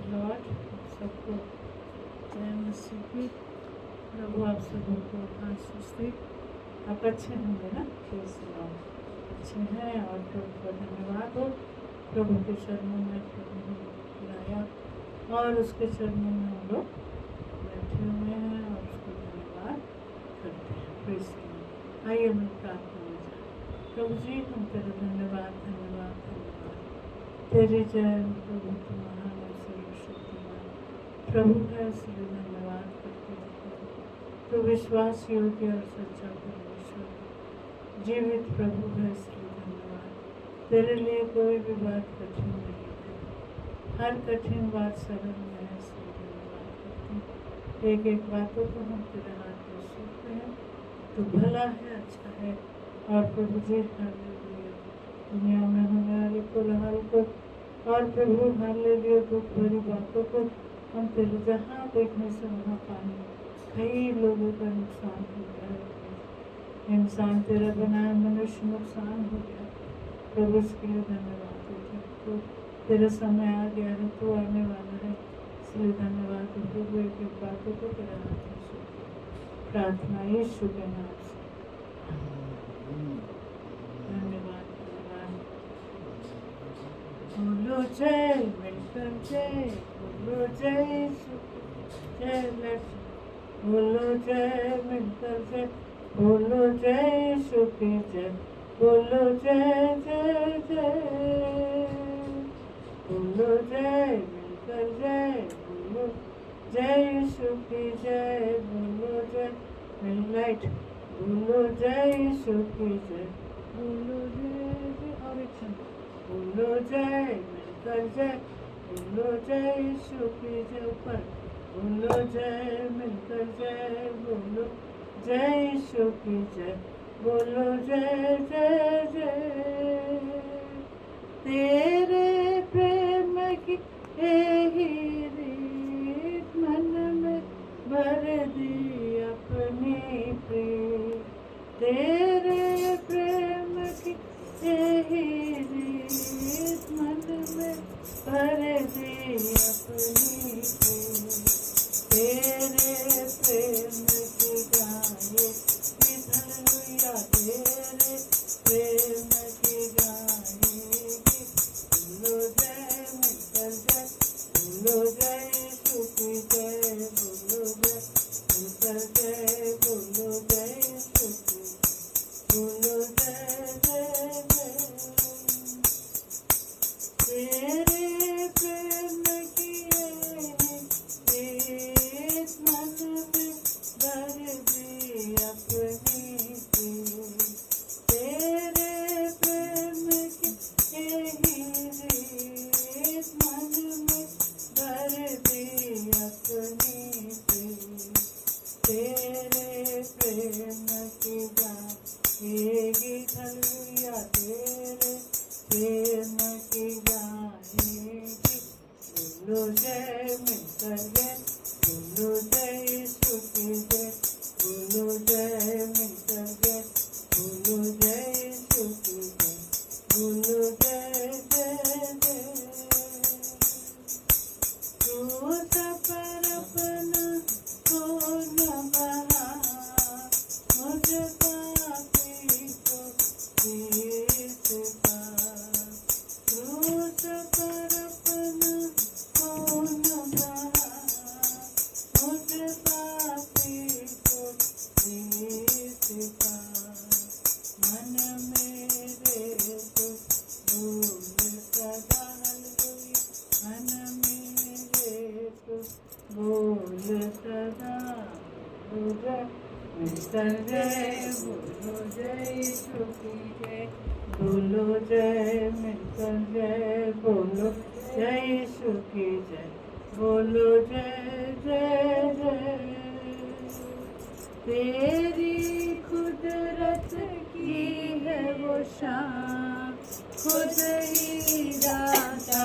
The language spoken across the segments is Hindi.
लॉर्ड, सबको जय मसीह की। प्रभु आप सभी को आशीष दे। आप अच्छे होंगे ना? प्रेज़ द लॉर्ड, अच्छे हैं और प्रभु का धन्यवाद हो। प्रभु के चरणों में प्रभु ने लाया और उसके चरणों में हम लोग बैठे हुए हैं और उसको धन्यवाद करते हैं। Praise the Lord. आइए हम प्रार्थना में जाएं। प्रभु जी, हम तेरा धन्यवाद धन्यवाद धन्यवाद तेरी जय प्रभु, तू महान और सर्वशक्तिमान प्रभु है, इसलिए धन्यवाद करते हैं। तो विश्वास योग्य और सच्चा परमेश्वर, जीवित प्रभु है, इसलिए धन्यवाद। तेरे लिए कोई भी बात कठिन नहीं है, हर कठिन बात सरल में है, इसलिए धन्यवाद करते हैं। एक एक बातों को हम तेरे हाथ में सौंपते हैं। तो भला है, अच्छा है। और प्रभु जी हालेलुया, दुनिया में होने वाले कोलाहल को और प्रभु हालेलुया दुख भरी बातों को हम तेरे जहाँ देखने से वहाँ पानी, कई लोगों का नुकसान हो गया है। इंसान तेरा बनाया मनुष्य नुकसान हो गया। प्रभु इसके लिए धन्यवाद देते। तो तेरा समय आ गया है, तो आने वाला है, इसलिए धन्यवाद। प्रभु एक एक बातों को तेरा हाथ में सौंपते। प्रार्थना यीशु के नाम से, धन्यवाद धन्यवाद। बोलो जय, मिलकर जय, बोलो जय यीशु, जय लक्ष्मी, बोलो जय मिलकर जय, बोलो जय यीशु की जय, बोलो जय जय जय, बोलो जय मिलकर जय, बोलो जय यीशु की जय, बोलो जय लाइट, बोलो जय यीशु की जय, बोलो जय जय। और एक क्षण, बोलो जय मिलकर जय, बोलो जय यीशु की जय। ऊपर बोलो जय मिलकर जय, बोलो जय यीशु की जय, बोलो जय जय जय। तेरे प्रेम की यही रीत मन में भर दी अपनी प्रीत, तेरे प्रेम की यही रीत मन में भर दी अपनी प्रीत, तेरे प्रेम की गाए हालेलुया, तेरे प्रेम की गाएगी। बोलो जय मिलकर जय, बोलो जय यीशु की जय, बोलो जय मिलकर जय, बोलो जय यीशु की, बोलो जय जय जय। तेरे प्रेम की रीत मन में भर दी अपनी प्रीत, तेरे प्रेम की यही रीत मन में भर दी अपनी प्रीत, तेरे प्रेम की गाएगी हालेलुया, तेरे प्रेम की गाएगी। बोलो जय मिलकर जय, बोलो जय यीशु की जय, बोलो जय मिलकर जय, बोलो जय यीशु की जय, बोलो जय जय जय। क्रूस पर अपना खून बहा, मुझ पापी को जीता। क्रूस पर अपना खून बहा, मुझ पापी को जीता। मन मेरे तो बोल सदा हालेलुया, मन मेरे तो बोल सदा, बोलो जय मिलकर जय, बोलो जय यीशु की जय, बोलो जय मिलकर जय, बोलो जय यीशु की जय, बोलो जय जय जय। तेरी कुदरत की है वो शान, खुद ही दाता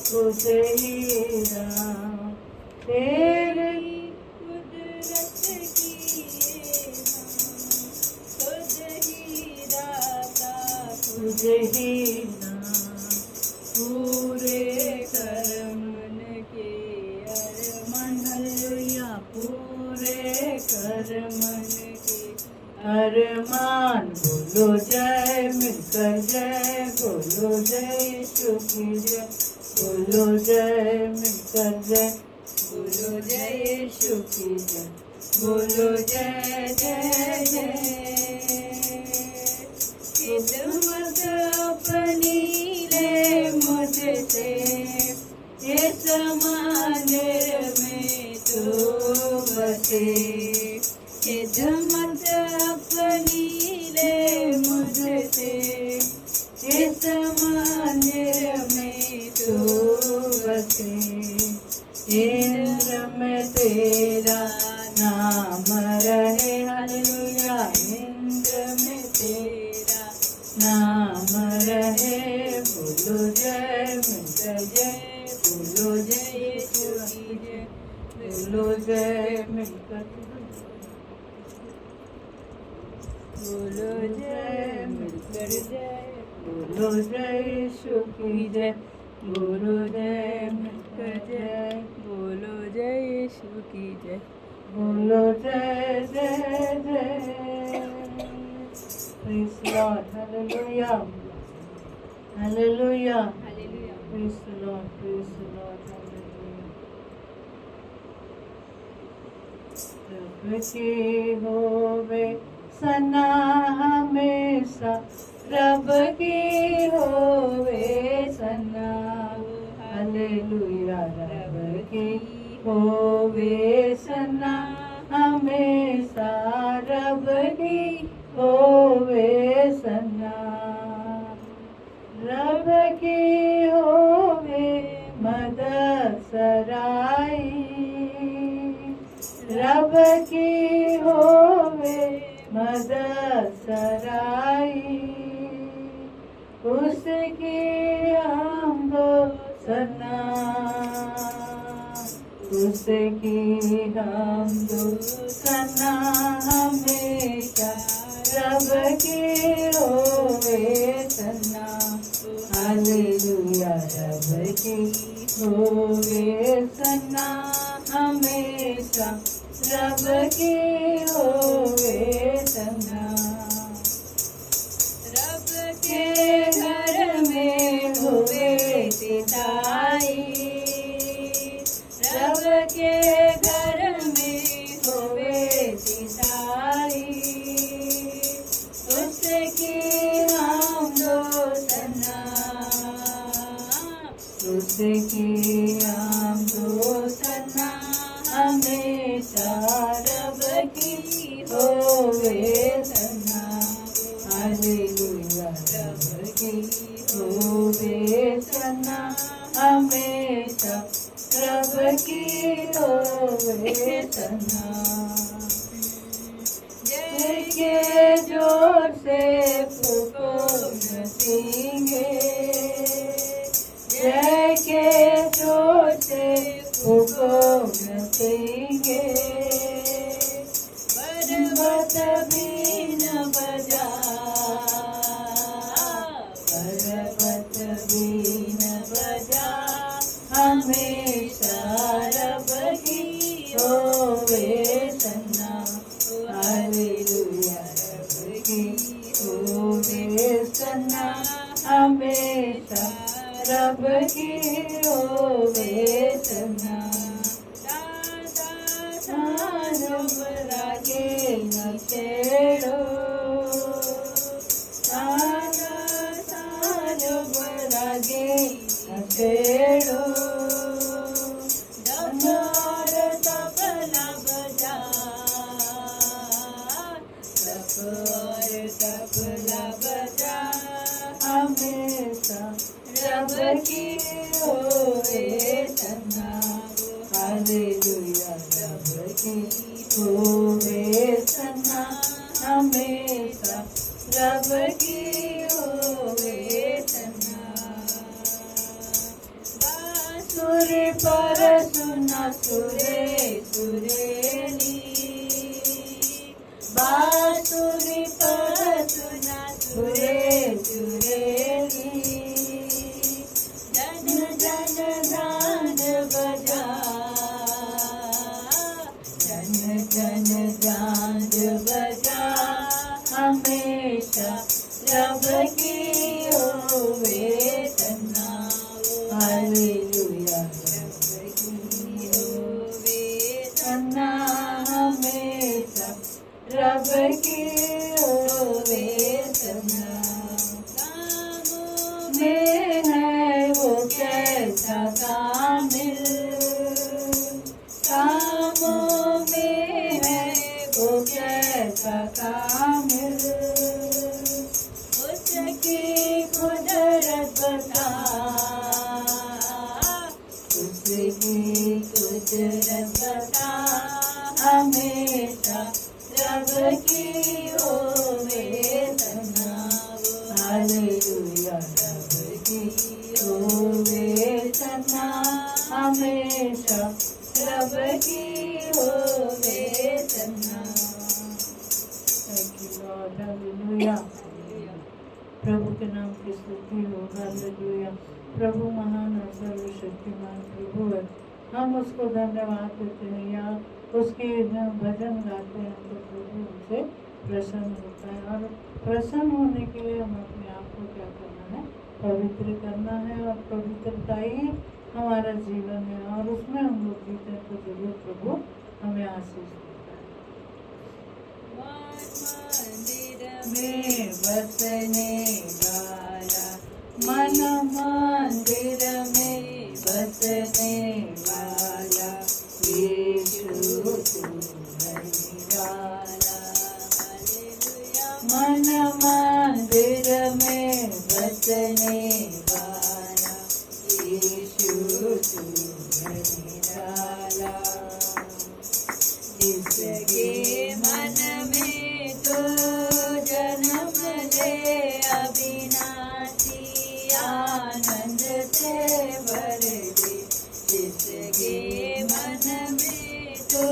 खुद ही राम, तेरी कुदरत की ये शान, खुद ही दाता खुद ही राम, पूरे कर्म के मन के अरमान। बोलो जय मिलकर जय, बोलो जय यीशु की जय, बोलो जय मिलकर जय, बोलो जय यीशु की जय, बोलो जय जय जय। खिदमत अपनी ले मुझसे, इस मंदिर में तो बसे। खिदमत अपनी ले मुझसे, इस मंदिर में तो बसे। इंद्र में तेरा नाम रहे, हालेलुया। इंद्र में तेरा नाम रहे। बोलो जय मिलकर जय, बोलो जय यीशु की जय, बोलो जय मिलकर, बोलो जय मिलकर जय, बोलो जय यीशु की जय, बोलो जय मिलकर जय, बोलो जय यीशु की जय, बोलो जय जय जय। Praise the Lord, hallelujah, hallelujah, hallelujah. Praise the Lord, praise the Lord, hallelujah. रब की होवे सना हमेशा, रब की होवे सना, हालेलुया। रब की होवे सना हमेशा, रब की होवे सना। रब की होवे मदद सराई, रब की होवे मदद सराई। उसकी हमदो सना, उसकी हमदो सना हमेशा, रब की होवे सना, हालेलुया। रब की होवे सना हमेशा, रब की होवे सना। रब के घर में होवे सिताई, रब के घर में होवे सिताई। उसकी हमदो सना, उसकी हमदो सना हमेशा, रब की होवे सना, हालेलुया। रब की होवे सना हमेशा, रब की होवे सना। जय के जोर से फूको नसींगे, जय के जोर से फूको नसींगे। पर्वत भी न बजा, पर्वत भी न बजा हमेशा, रब की होवे सना, हालेलुया। रब की होवे सना हमेशा, रब की होवे सना। रब रागे न छेड़ो, रब रागे न छेड़ो। डमर तबला बजा, और तबला बजा हमेशा, रब की होवे सना, हालेलुया। रब की होवे सना हमेशा, रब की होवे सना। बांसुरी पर सुना सुरे सुरेली, बांसुरी पर सुना सुरे सुरेली। जन जन गान बजा, जन जन गान बजा हमेशा रब की होवे तना। हालेलुया रब की होवे तना हमेशा रब की होवे तना। कामों में है वो कैसा कामिल, कामों में है वो कैसा कामिल, उसकी कुदरत बता, उसकी कुदरत बता हमेशा रब की होवे तना। हालेलुया रब की होवे तना हमेशा रब की होवे तना। Thank you lord, hallelujah. प्रभु के नाम की स्तुति हो, हालेलुया। प्रभु महान और सर्वशक्तिमान प्रभु है, हम उसको धन्यवाद देते हैं या उसकी भजन गाते हैं तो प्रभु हमसे प्रसन्न होता है। और प्रसन्न होने के लिए हम अपने आप को क्या करना है, पवित्र करना है, और पवित्रता ही हमारा जीवन है, और उसमें हम लोग जीते हैं तो जरूर प्रभु हमें आशीष देता है। में बसने वाला, मन मंदिर में बसने वाला, यीशु तू है निराला। मन मंदिर में बसने वाला, यीशु तू है निराला। जिसके मन में तो जन्म ले अविनाशी आनंद से भर दे, जिसके मन में तो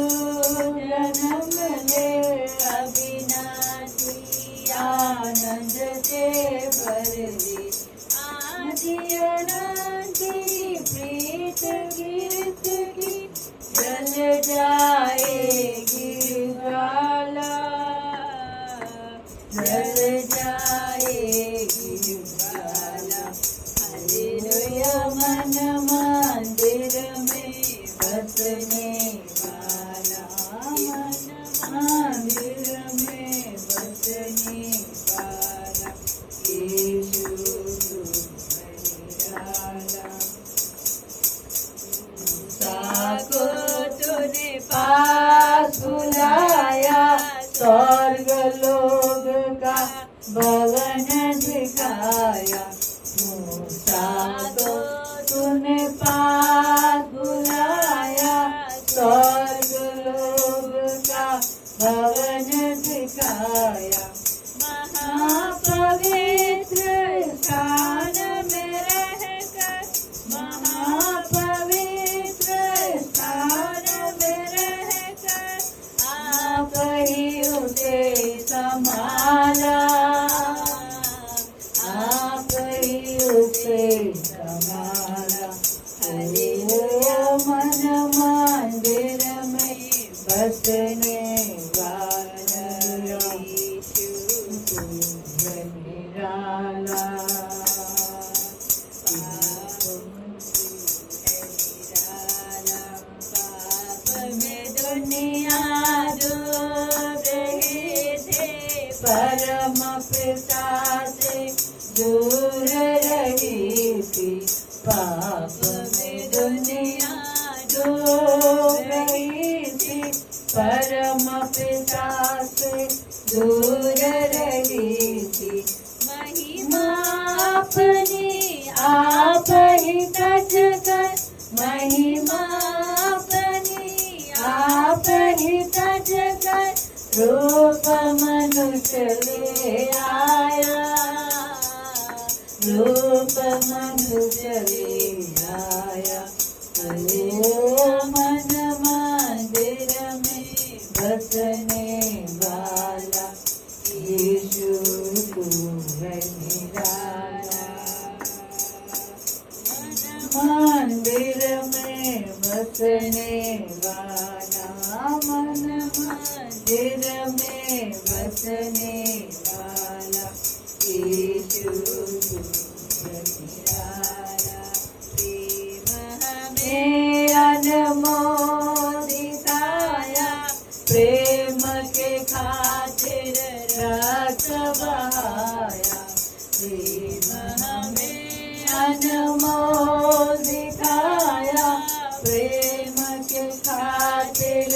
जन्म ले अविनाशी आनंद से भर दे। आदि अनंत प्रीत कीर्त की जल जाएगी ज्वाला, जल जाएगी ज्वाला। हालेलुया मन मंदिर में बसने वाला, मन मंदिर में बसने वाला, यीशु तू है निराला। को तूने पास बुलाया, स्वर्ग लोग का भवन दिखाया। मूसा को तूने पास बुलाया, स्वर्ग लोग का भवन दिखाया। महापवित्र स्थान में रहकर, महापवित्र स्थान में रहकर, आप ही उसे संभाला, आप ही उसे संभाला। हालेलुया मन मंदिर में बसने वाला, यीशु तू है निराला। दुनिया डूब रहे थे, परम पिता से दूर रही थी। पाप में दुनिया डूब रही थी, परम पिता से दूर रही थी। महिमा अपनी आप ही टच कर, महिमा आप ही तज कर, रूप मनुष्य ले आया, रूप मनुष्य ले आया। हालेलुया मन मंदिर में बसने वाला, यीशु तू है निराला। मंदिर में बसने वाला, मन मंदिर में बसने वाला यीशु निराला, प्रेम हमें अनमोल दिखाया, प्रेम के खातिर रक्त बहाया, प्रेम हमें अनमोल दिखाया, प्रेम के खातिर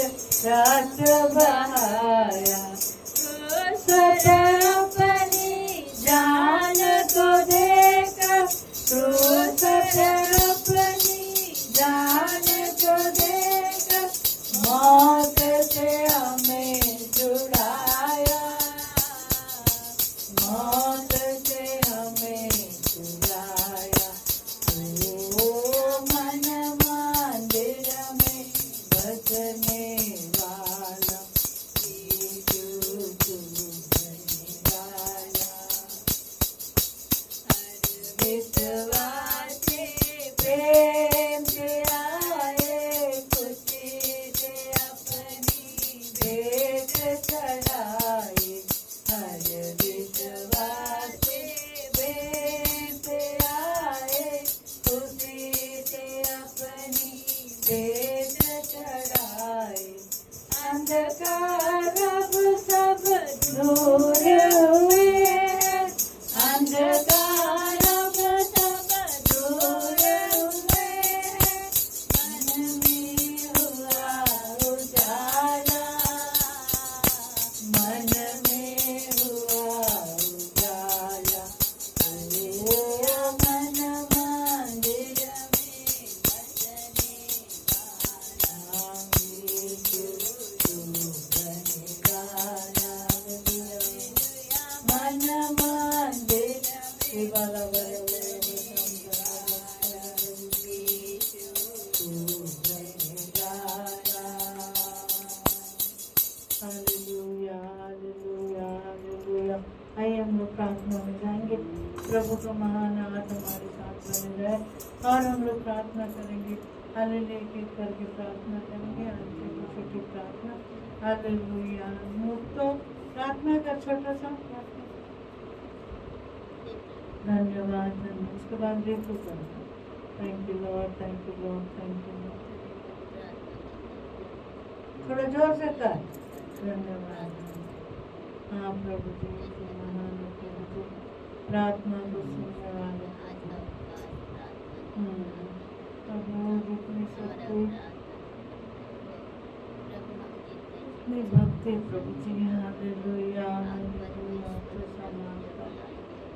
रक्त बहाया, अपनी जान को देकर, क्रूस अपनी जान को देकर, मौत से हमें छुड़ाया, मौत से हमें छुड़ाया। ओ मन मंदिर में बसने वाला यीशु तू निराला, विश्वासी प्रेम से आए, खुशी से अपनी भेंट चढ़ाए, हर विश्वासी प्रेम से आए, खुशी से अपनी भेंट चढ़ाए, अंधकार अब सब दूर हुए, अंधकार अब सब दूर हुए, मन में हुआ उजाला, मन में हुआ उजाला। ओ मन मंदिर में बसने वाला यीशु तू निराला, मन मंदिर में वाला आइए हम लोग प्रार्थना में जाएंगे। प्रभु का महान हाथ हमारे साथ बने जाए और हम लोग प्रार्थना करेंगे। हालेलुया एक एक करके प्रार्थना करेंगे। आज की छोटी प्रार्थना हालेलुया। तो प्रार्थना का छोटा सा प्रार्थना, धन्यवाद धन्यवाद। उसके बाद देखो करना, thank you Lord, thank you Lord, thank you Lord. थोड़ा जोर से कर, धन्यवाद। हाँ प्रभु जी के महान प्रभु जी, प्रार्थना को सुनने वाले प्रभु जितनी शक्ति इतनी भक्ति प्रभु जी, हालेलुया हालेलुया। तू समानता,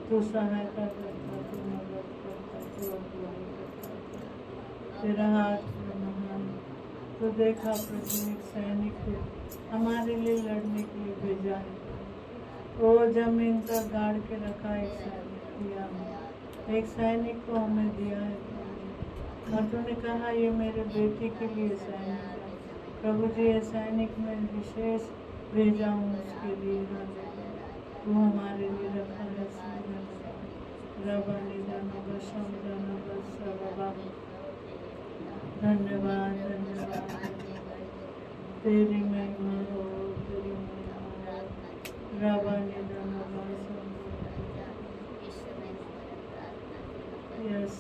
तू सहायता करता, तू मदद करता, तू अगुवाई करता, तेरा हाथ महान। तो देखा प्रभु एक सैनिक को हमारे लिए लड़ने के लिए भेजा है, वो जमीन पर गाड़ के रखा, एक सैनिक दिया, एक सैनिक को हमें दिया है और तूने कहा ये मेरे बेटे के लिए सैनिक है। प्रभु जी ये सैनिक में विशेष भेजा हूँ उसके लिए, तू हमारे लिए रखा है रबा निदान बशम रबा। धन्यवाद धन्यवाद, तेरी महिमा हो, तेरी महिमा हो, रबा निदान बशम। Yes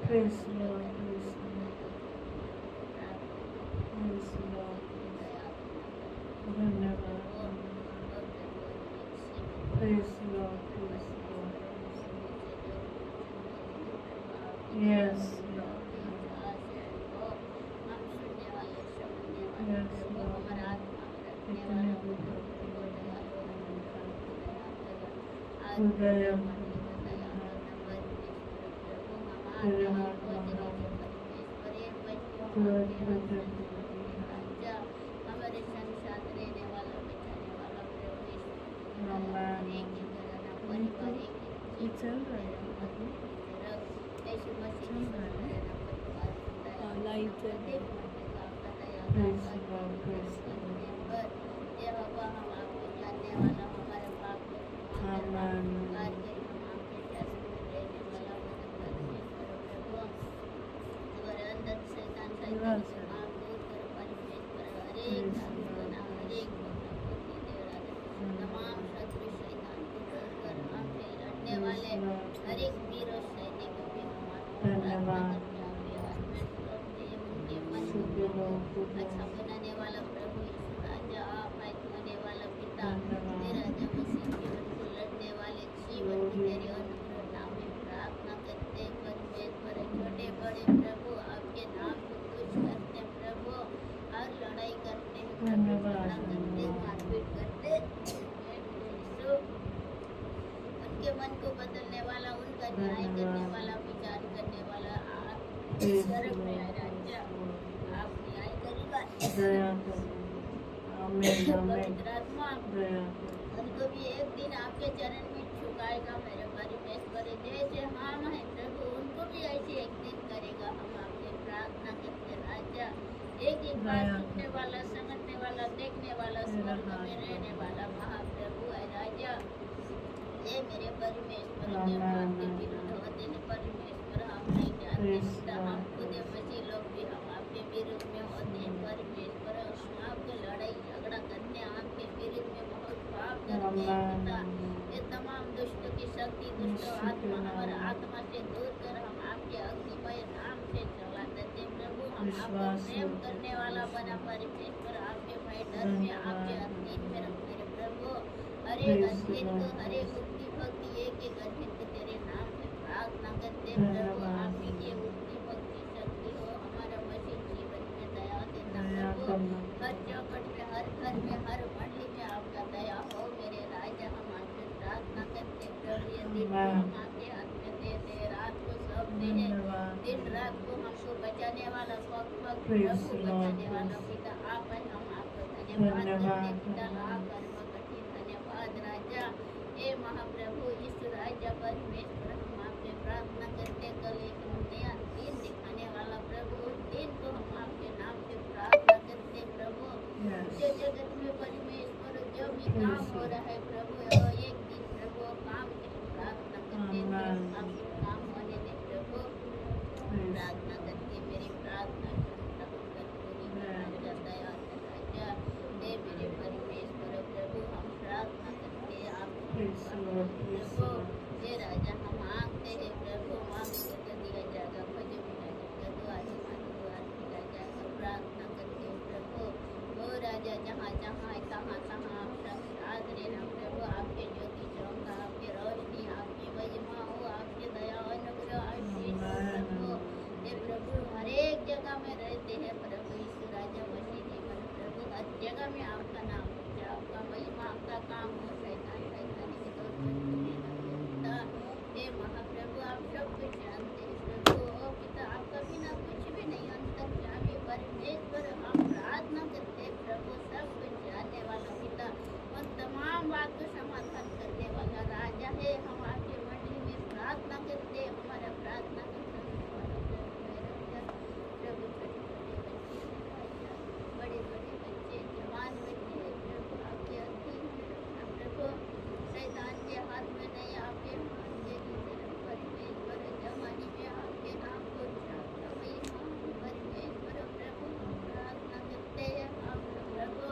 Praise the Lord, praise the Lord, praise the Lord, धन्यवाद, praise the Lord, praise the Lord, yes Lord, yes Lord, इतने हृदय तेरे हाथ हमारे संसार रहने वाला बचाने वाला चल रहा है लाइव चल रहा है। हर एक वीर और सैनिक पे हमारा धन्यवाद। उनके मन शुभ को लोगों को अच्छा बनाने वाला प्रभु यीशु राजा आप है, धोने वाला पिता धन्यवाद। तेरा जब मसीह जीवन को लड़ने वाले जीवन की तेरे अनुग्रह नाम में प्रार्थना करते परमेश्वर छोटे बड़े प्रभु आपके नाम को खुश करते प्रभु और लड़ाई करते धन्यवाद। करते मारपीट करते यीशु उनके मन को बदलने वाला उनका न्याय करने वाला विचार करने वाला शर्म में राजा आप न्याय करेगा दया करो। आमीन आमीन। पवित्र आत्मा दया उनको भी एक दिन आपके चरण में झुकाएगा मेरे परमेश्वर जैसे हम है प्रभु उनको भी ऐसे एक दिन करेगा हम आपसे प्रार्थना करते राजा एक बार सुनने वाला समझने वाला देखने वाला स्वर्ग में रहने वाला महाप्रभु है राजा ये मेरे परमेश्वर जब आपके विरुद्ध होते हैं परमेश्वर हम नहीं जानते हम खुद मसीह लोग भी हम आपके विरुद्ध में होते हैं परमेश्वर आपके लड़ाई झगड़ा करने आपके विरुद्ध में बहुत पाप करते हैं पिता ये तमाम दुष्ट की शक्ति दुष्ट आत्मा हमारे आत्मा से दूर कर हम आपके अग्निमय नाम से चला देते प्रभु हम आपको प्रेम करने वाला बना परमेश्वर आपके भय डर में आपके अधीन में रखते प्रभु हरे अधीन को हरे मुक्ति भक्ति एक अधीन को तेरे नाम से प्रार्थना करते प्रभु आप ही की मुक्ति भक्ति शक्ति हो हमारा मसीह जीवन में दया देता प्रभु हर चौखट में हर घर में हर मंडली में आपका दया हो मेरे राजा हम आपसे प्रार्थना करते प्रभु ये दिन को हम आपके हाथ में देते रात को सब दे दिन रात को हमको बचाने वाला प्रभु बचाने वाला पिता आप है हम आपको धन्यवाद करते पिता लाभ कर्म कठिन धन्यवाद राजा हे महाप्रभु यीशु राजा परमेश्वर हम आपसे प्रार्थना करते कल एक नया दिन दिखाने वाला प्रभु उस दिन को हम आपके नाम से प्रार्थना करते प्रभु जो जगत में परमेश्वर जो भी काम हो रहा है प्रभु एक दिन प्रभु काम की प्रार्थना करते आपके काम होने दे प्रभु प्रार्थना करके मेरी प्रार्थना दया राजा हे मेरे परमेश्वर प्रभु हम प्रार्थना करते आप प्रभु हे राजा हम मांगते हैं प्रभु मांगते तो दिया जाएगा भज मिला जाएगा द्वार मिला जाएगा प्रार्थना करते हैं प्रभु ओ राजा जहाँ जहाँ तहाँ तहाँ आप सब साथ रहना प्रभु आपके ज्योति चौका आपके रोशनी आपकी महिमा हो आपके दया अनुग्रह आशीष प्रभु हे प्रभु हर एक जगह में रहते हैं प्रभु यीशु राजा मसीह जीवन प्रभु हर जगह में आपका नाम हो आपका महिमा आपका काम हो शैतान शैतानी के तौर पर हे महाप्रभु आप सब कुछ जानते हैं प्रभु ओ पिता आपका बिना कुछ भी नहीं अंतर जाने परमेश्वर हम प्रार्थना करते हैं प्रभु सब कुछ जानने वाला पिता और तमाम बात को समाधान करने वाला राजा है हम आपके मंडली में प्रार्थना करते हैं हमारा प्रार्थना करने वाला प्रभु बड़े बड़े बच्चे जवान बच्चे प्रभु आपके अधीन में रखना प्रभु शैतान के हाथ में नहीं आपके हाथ के परमेश्वर जवानी में आपके नाम को परमेश्वर प्रभु हम प्रार्थना करते हैं आप प्रभु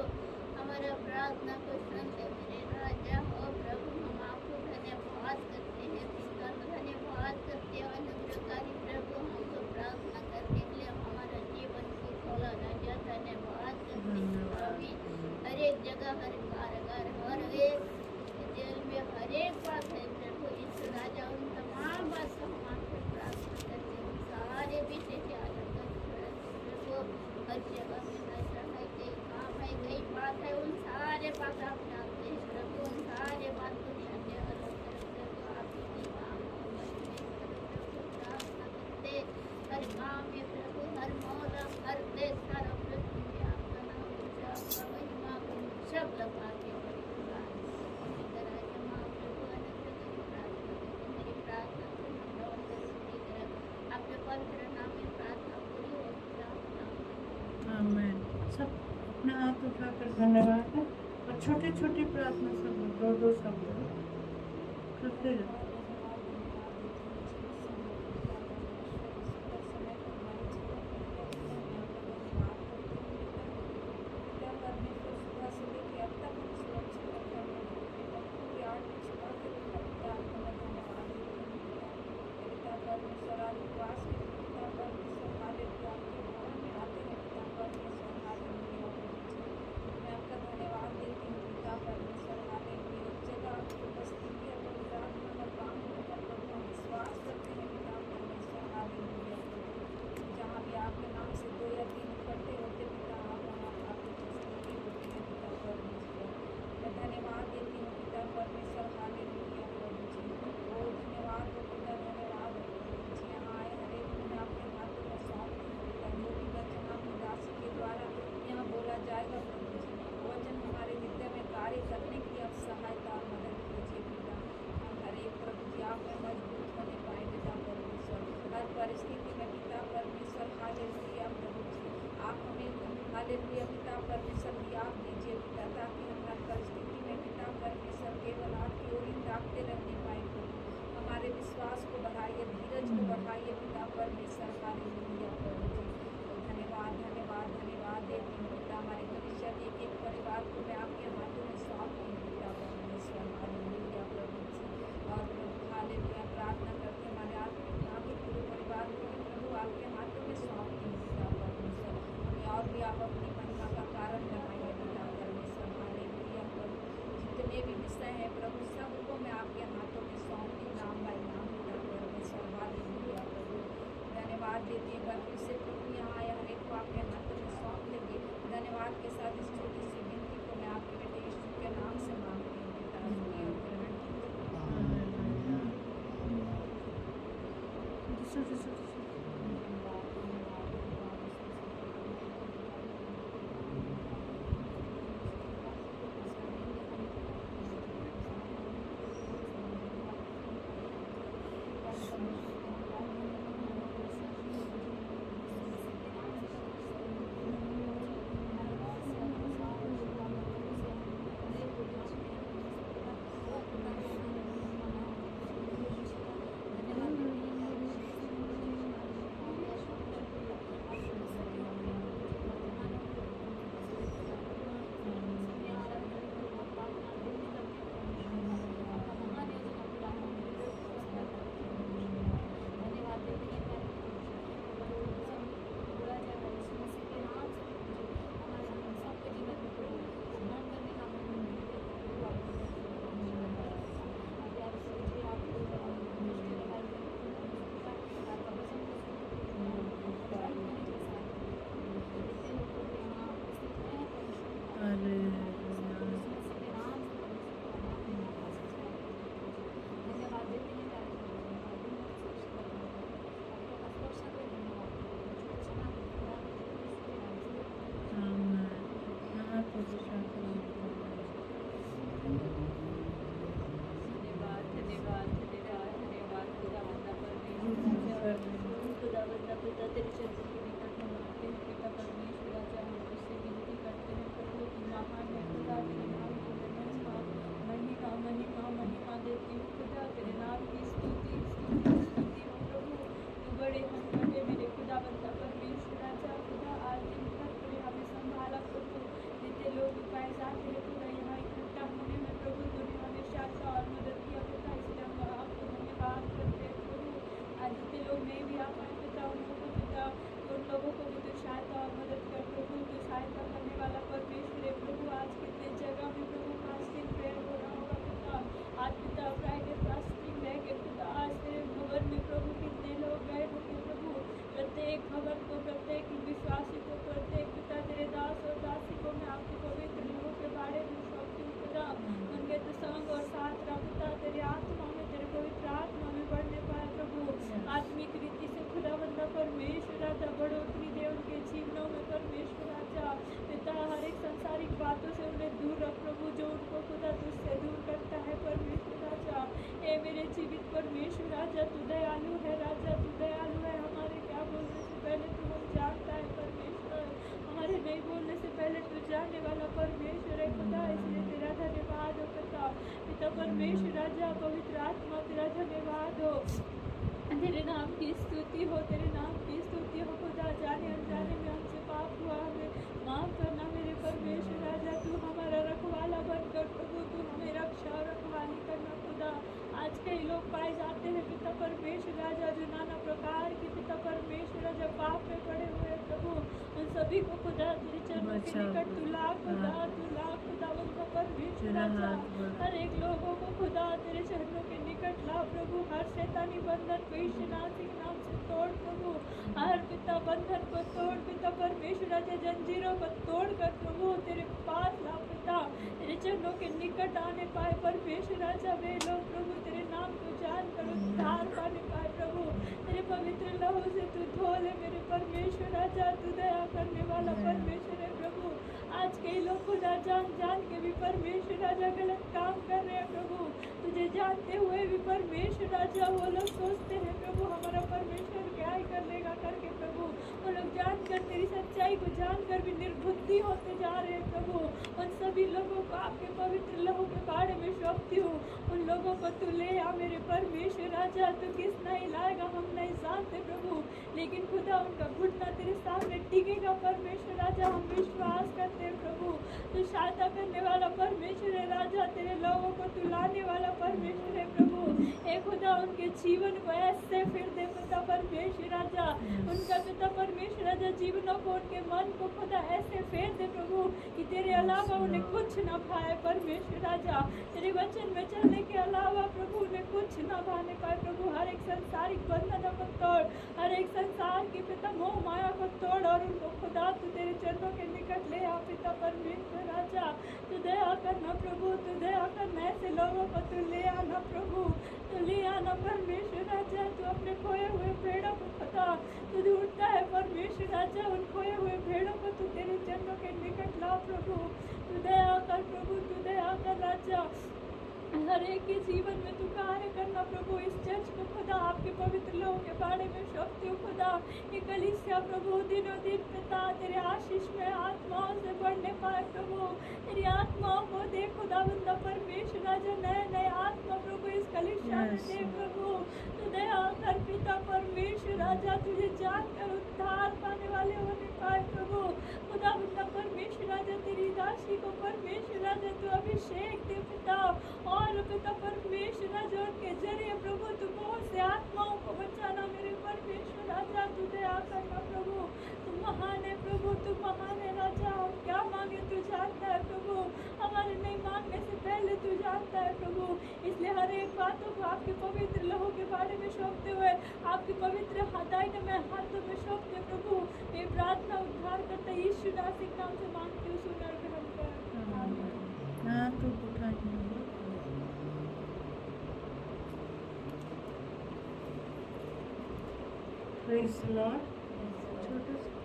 हमारा प्रार्थना को सुनते मेरे राजा हो प्रभु हम आपको धन्यवाद करते हैं पिता धन्यवाद करते हैं अनुग्रहकारी प्रभु हमको प्रार्थना करने के लिए हमारा जीवन को खोला राजा धन्यवाद करते हैं स्वामी हर एक जगह हर कारगर हर एक जेल में हर एक बात है प्रभु इस राजा उन तमाम बात को हम आपसे प्रार्थना करते हैं सारे विषय से आदर प्रभु हर जगह में नशा है कई काम है कई बात है उन सारे बात आप जानते हैं प्रभु उन सारे बात को जानने वाला प्रभु आपकी काम प्रार्थना करते हर गाँव में प्रभु हर मोहल्ला हर देश हर पृथ्वी में आपका नाम आपका महिमा सब लगा के आमीन। सब अपना हाथ उठाकर धन्यवाद है और छोटी छोटी प्रार्थना सब दो दो शब्द करते जाओ। सांसारिक बातों से उन्हें दूर रख प्रभु, जो उनको खुदा तुझसे दूर करता है परमेश्वर राजा। हे मेरे जीवित परमेश्वर राजा, तू दयालु है राजा, तू दयालु है। हमारे क्या बोलने से पहले तू हम जानता है परमेश्वर, हमारे नहीं बोलने से पहले तू जानने वाला परमेश्वर है खुदा। इसलिए तेरा धन्यवाद हो पिता परमेश्वर राजा, पवित्र आत्मा तेरा धन्यवाद हो, तेरे नाम की स्तुति हो, तेरे नाम की स्तुति हो खुदा। जाने अनजाने में हमसे पाप हुआ, हमें माफ करना मेरे परमेश्वर राजा। तू हमारा रखवाला बनकर प्रभु, तू हमें रक्षा और रखवाली करना खुदा। आज कई लोग पाए जाते हैं पिता परमेश्वर राजा, जो नाना प्रकार के पिता परमेश्वर राजा पाप में पड़े हुए हैं प्रभु। उन सभी को खुदा तेरे चरणों के निकट तू ला खुदा, तू ला खुदा उनका परमेश्वर राजा। हर एक लोगों को खुदा तेरे चरणों के निकट ला प्रभु। हर शैतानी बंधन को यीशु नासरी के नाम से तोड़ प्रभु। हर पिता बंधन को तोड़ पिता परमेश्वर राजा, जंजीरों को तोड़ कर प्रभु तेरे पास ला पिता, तेरे चरणों के निकट आने पाए परमेश्वर राजा। वे लोग प्रभु तेरे नाम को जान कर उद्धार पाने पाए प्रभु। तेरे पवित्र लहू से तू धो ले मेरे परमेश्वर राजा, तू दया करने वाला परमेश्वर है प्रभु। आज कई लोग खुदा जान जान के भी परमेश्वर राजा गलत काम कर रहे हैं प्रभु। तुझे जानते हुए भी परमेश्वर राजा वो लोग सोचते हैं प्रभु हमारा परमेश्वर क्या ही कर लेगा करके प्रभु। वो लोग जानकर तेरी सच्चाई को जानकर भी निर्बुद्धि होते जा रहे हैं प्रभु। उन सभी लोगों को आपके पवित्र लहू के बाड़े में सौंपती हूँ। उन लोगों को तू ले आ मेरे परमेश्वर राजा। तू किस नहीं लाएगा हम नहीं जानते प्रभु, लेकिन खुदा उनका घुटना तेरे सामने टिकेगा परमेश्वर राजा। हम विश्वास करते हैं प्रभु, तू सहायता करने वाला परमेश्वर है राजा। तेरे लोगों को तू लाने वाला परमेश्वर है प्रभु। हे खुदा उनके जीवन को ऐसे फिर दे पिता परमेश्वर राजा। उनका पिता परमेश्वर राजा जीवनों को, उनके मन को खुदा ऐसे फेर दे प्रभु कि तेरे अलावा उन्हें कुछ न भाए परमेश्वर राजा। तेरे वचन में चलने के अलावा प्रभु उन्हें कुछ न भाने पाए प्रभु। हर एक संसारिक बंधनों को तोड़, हर एक संसार की पिता मोह माया को तोड़ और उनको खुदा तू तेरे चरणों के निकट ले आ पिता परमेश्वर राजा। तू दया करना प्रभु, तू दया करना ऐसे लोगों को तू ले आना प्रभु, तू ले आना परमेश्वर राजा। तू अपने खोए हुए भेड़ों को खुदा तू ढूंढता है परमेश्वर राजा। उन खोए हुए भेड़ों को तू तेरे चरणों के निकट ला प्रभु। तू दया कर प्रभु, तू दया कर राजा। हर एक के जीवन में तू कार्य करना प्रभु। इस चर्च को खुदा आपके पवित्र लोगों के बारे में सौंपती हूँ खुदा। ये कलीसिया प्रभु दिनों दिन पिता तेरे आशीष में आत्माओं से बढ़ने पाए प्रभु। तेरी आत्माओं को दे खुदा बंदा परमेश्वर राजा। नए नए आत्मा प्रभु इस कलीसिया में दे प्रभु। तू दया कर पिता परमेश्वर राजा। तुझे जानकर उद्धार पाने वाले होने पाए प्रभु। खुदा बंदा परमेश्वर राजा तेरी दासी को परमेश्वर राजा तू अभिषेक दे पिता। और पिता परमेश्वर राजा उनके जरिए प्रभु तू बहुत से आत्माओं को बचाना मेरे परमेश्वर राजा। तू दया करना प्रभु। तू महान है प्रभु, तू महान है राजा। हम क्या मांगे तू जानता है प्रभु। हमारे नहीं मांगने से पहले तू जानता है प्रभु। इसलिए हर एक बातों को आपके पवित्र लहू के बारे में सौंपते हुए आपके पवित्र दाहिने में हाथों में सौंपते प्रभु। ये प्रार्थना उद्धार करता यीशु नासरी के नाम से मांगती हूँ, सुन और ग्रहण कर। आमीन। हाँ तो उठाइए। Praise the Lord. छोटा सा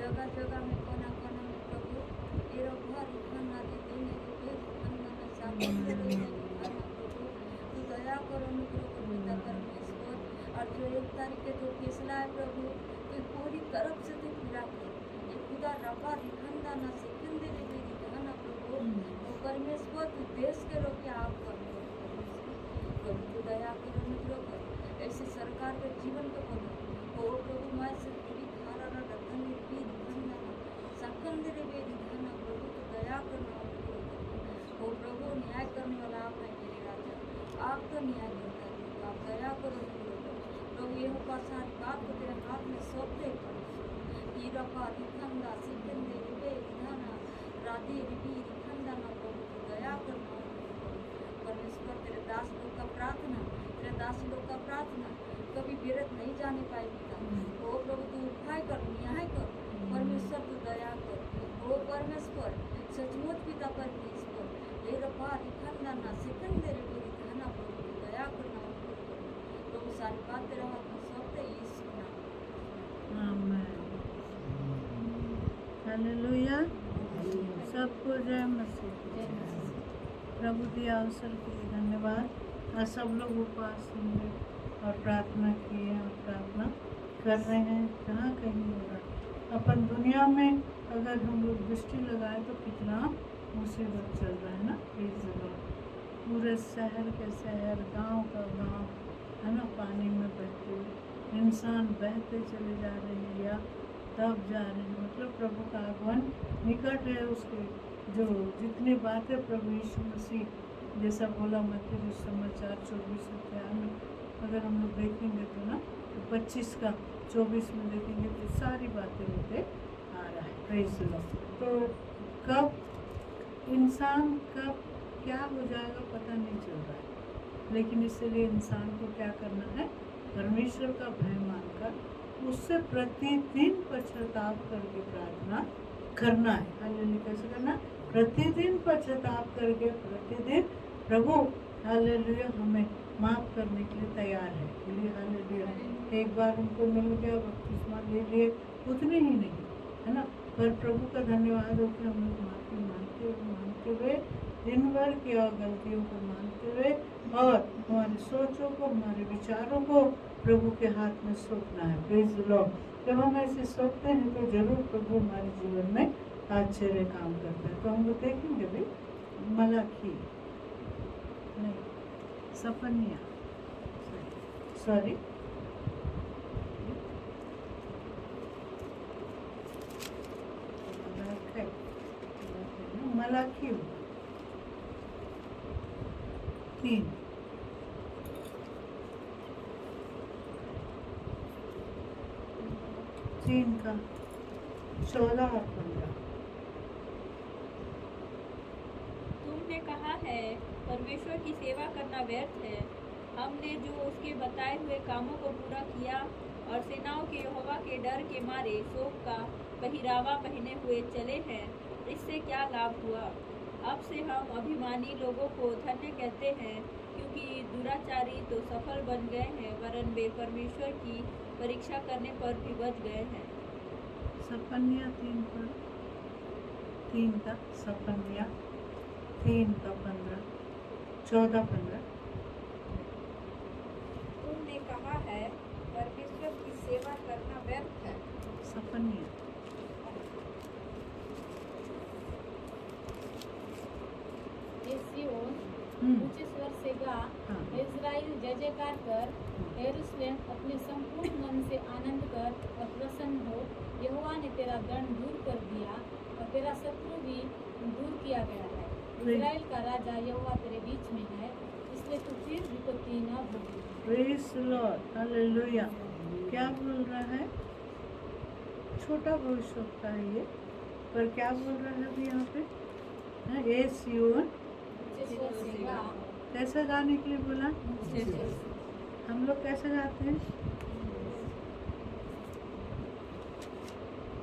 जगह जगह में कोना कोना में प्रभु ये घर खाना देने प्रभु तू दया करो अनुग्रह करो पिता परमेश्वर। और जो 1 तारीख के जो फैसला है प्रभु तू पूरी तरफ से तू पूरा कर। ये खुदा रफा दिखंदा ना सिकंदे रे बेरी गाना प्रभु तो परमेश्वर तू देश के रोके आप कर प्रभु। तू दया करो अनुग्रह कर। ऐसे सरकार के जीवन को बना ओ प्रभु। मैं से पूरी धारा ना रतन भी दिखंदा ना सकंदे रे बेरी गाना प्रभु तू दया करना ओ प्रभु। न्याय करने वाला आप है मेरे राजा, आप तो न्याय करता है प्रभु। आप दया करो प्रभु। ये का सारी बात को तेरे हाथ में सौंपते प्रभु। ये रफा दिखंदा सिकंदे रे गाना राधे रिबी दिखंदा ना प्रभु तू दया करना परमेश्वर। तेरे दास लोग का प्रार्थना, तेरे दास लोग का प्रार्थना कभी व्यर्थ नहीं जाने पाएगी। ओ प्रभु तू उठाए कर न्याय कर परमेश्वर। तू दया कर ओ परमेश्वर सचमुच पिता परमेश्वर हे रब्बा रिखंदाना सिकंदर पूरी कहना प्रभु दया करना प्रभु सारी बात तेरा हाथ में सौंपते यीशु नाम आमेन। हालेलुया। सबको जय मसीह। प्रभु दिया अवसर के लिए धन्यवाद। आज सब लोग उपवास होंगे और प्रार्थना किए और प्रार्थना कर रहे हैं। कहाँ कहीं हो रहा अपन दुनिया में अगर हम लोग दृष्टि लगाए तो कितना मुसीबत चल रहा है ना। प्लीज पूरे शहर के शहर, गांव का गांव है ना, पानी में बहते हुए इंसान बहते चले जा रहे हैं या तब जा रहे हैं। मतलब प्रभु का आगमन निकट है। उसके जो जितनी बातें प्रभु यीशु मसीह जैसा बोला मत्ती समाचार 24 अध्याय में अगर हम लोग देखेंगे तो ना, तो 25 का 24 में देखेंगे तो सारी बातें होते आ रहा है। Praise the Lord. तो कब इंसान कब क्या हो जाएगा पता नहीं चल रहा है, लेकिन इसलिए इंसान को क्या करना है, परमेश्वर का भय मानकर उससे प्रतिदिन पश्चाताप करके प्रार्थना करना है। हालेलुया। कैसे करना? प्रतिदिन पश्चाताप करके प्रतिदिन प्रभु हालेलुया हमें माफ करने के लिए तैयार है। हालेलुया। एक बार हमको मिल गया, बपतिस्मा ले लिए, उतने ही नहीं है ना, पर प्रभु का धन्यवाद हो कि हम लोग माफी मानते हुए दिन भर की और गलतियों को मानते हुए और हमारी सोचों को, हमारे विचारों को प्रभु के हाथ में सौंपना है। Praise the Lord. जब हम ऐसे सौंपते हैं तो जरूर प्रभु हमारे जीवन में आश्चर्य काम करते हैं। तो हम लोग देखेंगे भी मलाकी नहीं, सपनिया, सॉरी मलाकी 3 का 14 और 15। तुमने कहा है परमेश्वर की सेवा करना व्यर्थ है। हमने जो उसके बताए हुए कामों को पूरा किया और सेनाओं के यहोवा के डर के मारे शोक का पहरावा पहने हुए चले हैं, इससे क्या लाभ हुआ? अब से हम अभिमानी लोगों को धन्य कहते हैं, क्योंकि दुराचारी तो सफल बन गए हैं, वरन वे परमेश्वर की परीक्षा करने पर भी बच गए हैं। सपन्या 3 पर 3 का सपन्या 3 का 15 14-15। तुमने कहा है परमेश्वर की सेवा करना व्यर्थ है। सपन्या ऊंचे स्वर से गा, इज़राइल जय जयकार कर, यरूशलेम अपने संपूर्ण मन से आनंद कर और प्रसन्न हो। यहोवा ने तेरा दंड दूर कर दिया और तेरा शत्रु भी दूर किया गया है। इज़राइल का राजा यहोवा तेरे बीच में है, इसलिए तू फिर विपत्ति न भोगे। Praise the Lord. हालेलुया। क्या बोल रहा है? छोटा भविष्यवक्ता है ये, पर क्या बोल रहा है अभी यहाँ पे? ये सियोन कैसे गाने के लिए बोला? हम लोग कैसे गाते हैं?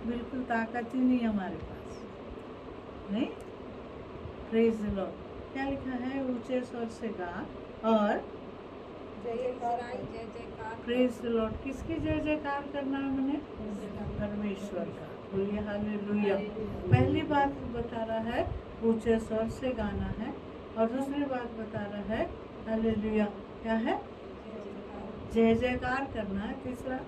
बिल्कुल ताकत ही नहीं हमारे पास, नहीं। Praise the Lord. क्या लिखा है? ऊंचे स्वर से गा और जय जयकार। Praise the Lord. किसकी जय जयकार करना है मैंने? परमेश्वर का। बोलिए हालेलुया। पहली बात बता रहा है ऊंचे स्वर से गाना है, और दूसरी बात बता रहा है हालेलुया क्या है? जय जयकार करना है। तीसरा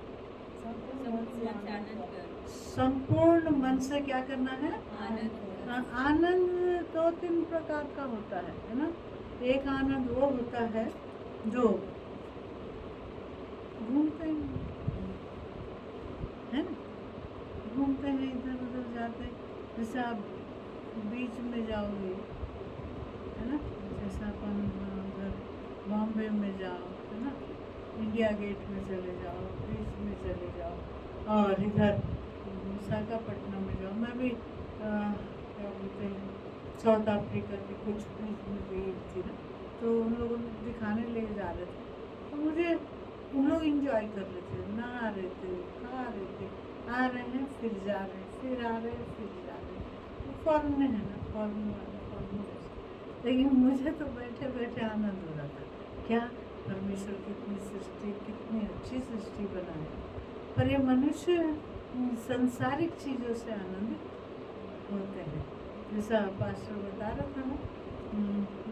संपूर्ण मन से क्या करना है? आनंद 2-3 प्रकार का होता है ना। एक आनंद वो होता है जो घूमते हैं, है ना, घूमते हैं, इधर उधर जाते हैं। जैसे आप बीच में जाओगे, है ना, जैसा अपन उधर बॉम्बे में जाओ, है ना, इंडिया गेट में चले जाओ, बीच में चले जाओ, और इधर विशाखापट्टनम में जाओ। मैं भी क्या बोलते हैं साउथ अफ्रीका के कुछ बीच में गई थी ना, तो उन लोगों ने दिखाने ले जा रहे थे, तो मुझे उन लोग इंजॉय कर रहे थे, नहा रहे थे, खा रहे थे, आ रहे हैं फिर जा रहे हैं, फिर आ रहे हैं फिर जा रहे हैं। तो फॉर्म में है ना, फॉर्म वाला फॉर्म। लेकिन मुझे तो बैठे बैठे आनंद हो रहा था। क्या परमेश्वर कितनी सृष्टि, कितनी अच्छी सृष्टि बनाई, पर ये मनुष्य संसारिक चीज़ों से आनंदित होते हैं। जैसा पास्टर बता रहा था ना,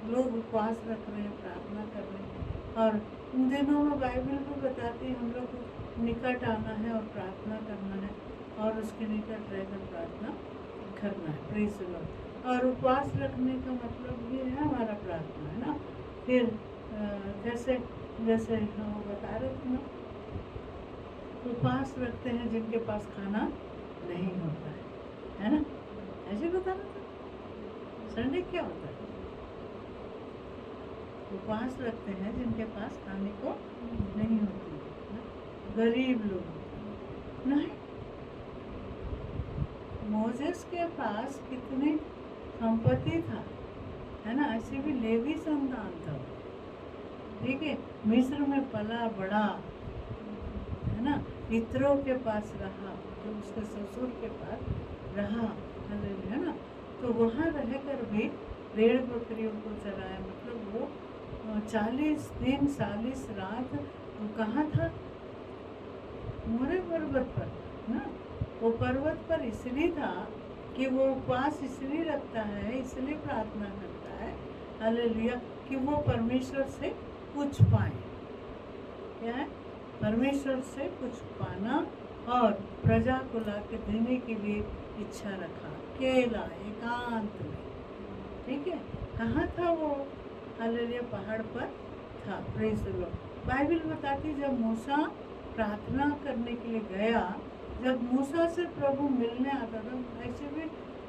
लोग उपवास रख रहे हैं, प्रार्थना कर रहे हैं, और इन दिनों में बाइबल भी बताती है हम लोग को निकट आना है और प्रार्थना करना है, और उसके निकट रहकर प्रार्थना करना है। Praise the Lord. और उपवास रखने का मतलब भी है हमारा प्रार्थना, है ना। फिर जैसे जैसे वो बता रहे थे ना, उपवास रखते हैं जिनके पास खाना नहीं होता है ना, ऐसे बता रहे थे। संडे क्या होता है? उपवास रखते हैं जिनके पास खाने को नहीं होती है, गरीब लोग। नहीं, मोजेस के पास कितनी संपत्ति था, है ना, ऐसे भी लेवी संतान था, ठीक है, मिस्र में पला बड़ा, है ना, इत्रो के पास रहा, तो उसके ससुर के पास रहा, है ना, तो वहाँ रहकर भी भेड़ बकरियों को चलाया। मतलब वो 40 दिन 40 रात वो कहाँ था? मोरे पर्वत पर ना। वो पर्वत पर इसलिए था कि वो उपवास इसलिए रखता है, इसलिए प्रार्थना करता है, हालेलुया, कि वो परमेश्वर से कुछ पाए। क्या है? परमेश्वर से कुछ पाना, और प्रजा को ला के देने के लिए इच्छा रखा, अकेला एकांत में, ठीक है। कहाँ था वो? हालेलुया, पहाड़ पर था। Praise the Lord. बाइबल बताती जब मूसा प्रार्थना करने के लिए गया, जब मूसा से प्रभु मिलने आता था, ऐसे भी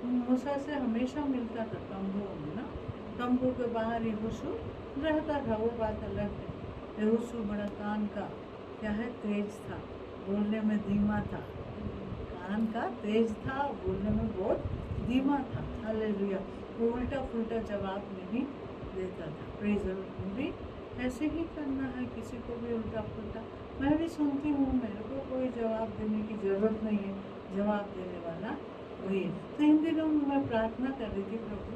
मूसा से हमेशा मिलता था तंबू में ना, तंबू के बाहर यहोशू रहता था, वो बात अलग है। यहोशू बड़ा कान का क्या है, तेज था, बोलने में धीमा था, कान का तेज था, बोलने में बहुत धीमा था। हालेलुया, वो उल्टा फुल्टा जवाब नहीं देता था। Praise the Lord. भी ऐसे ही करना है, किसी को भी उल्टा फुल्टा। मैं भी सुनती हूँ, मेरे को कोई जवाब देने की ज़रूरत नहीं है, जवाब देने वाला वही है। तो इन दिनों में मैं प्रार्थना कर रही थी, प्रभु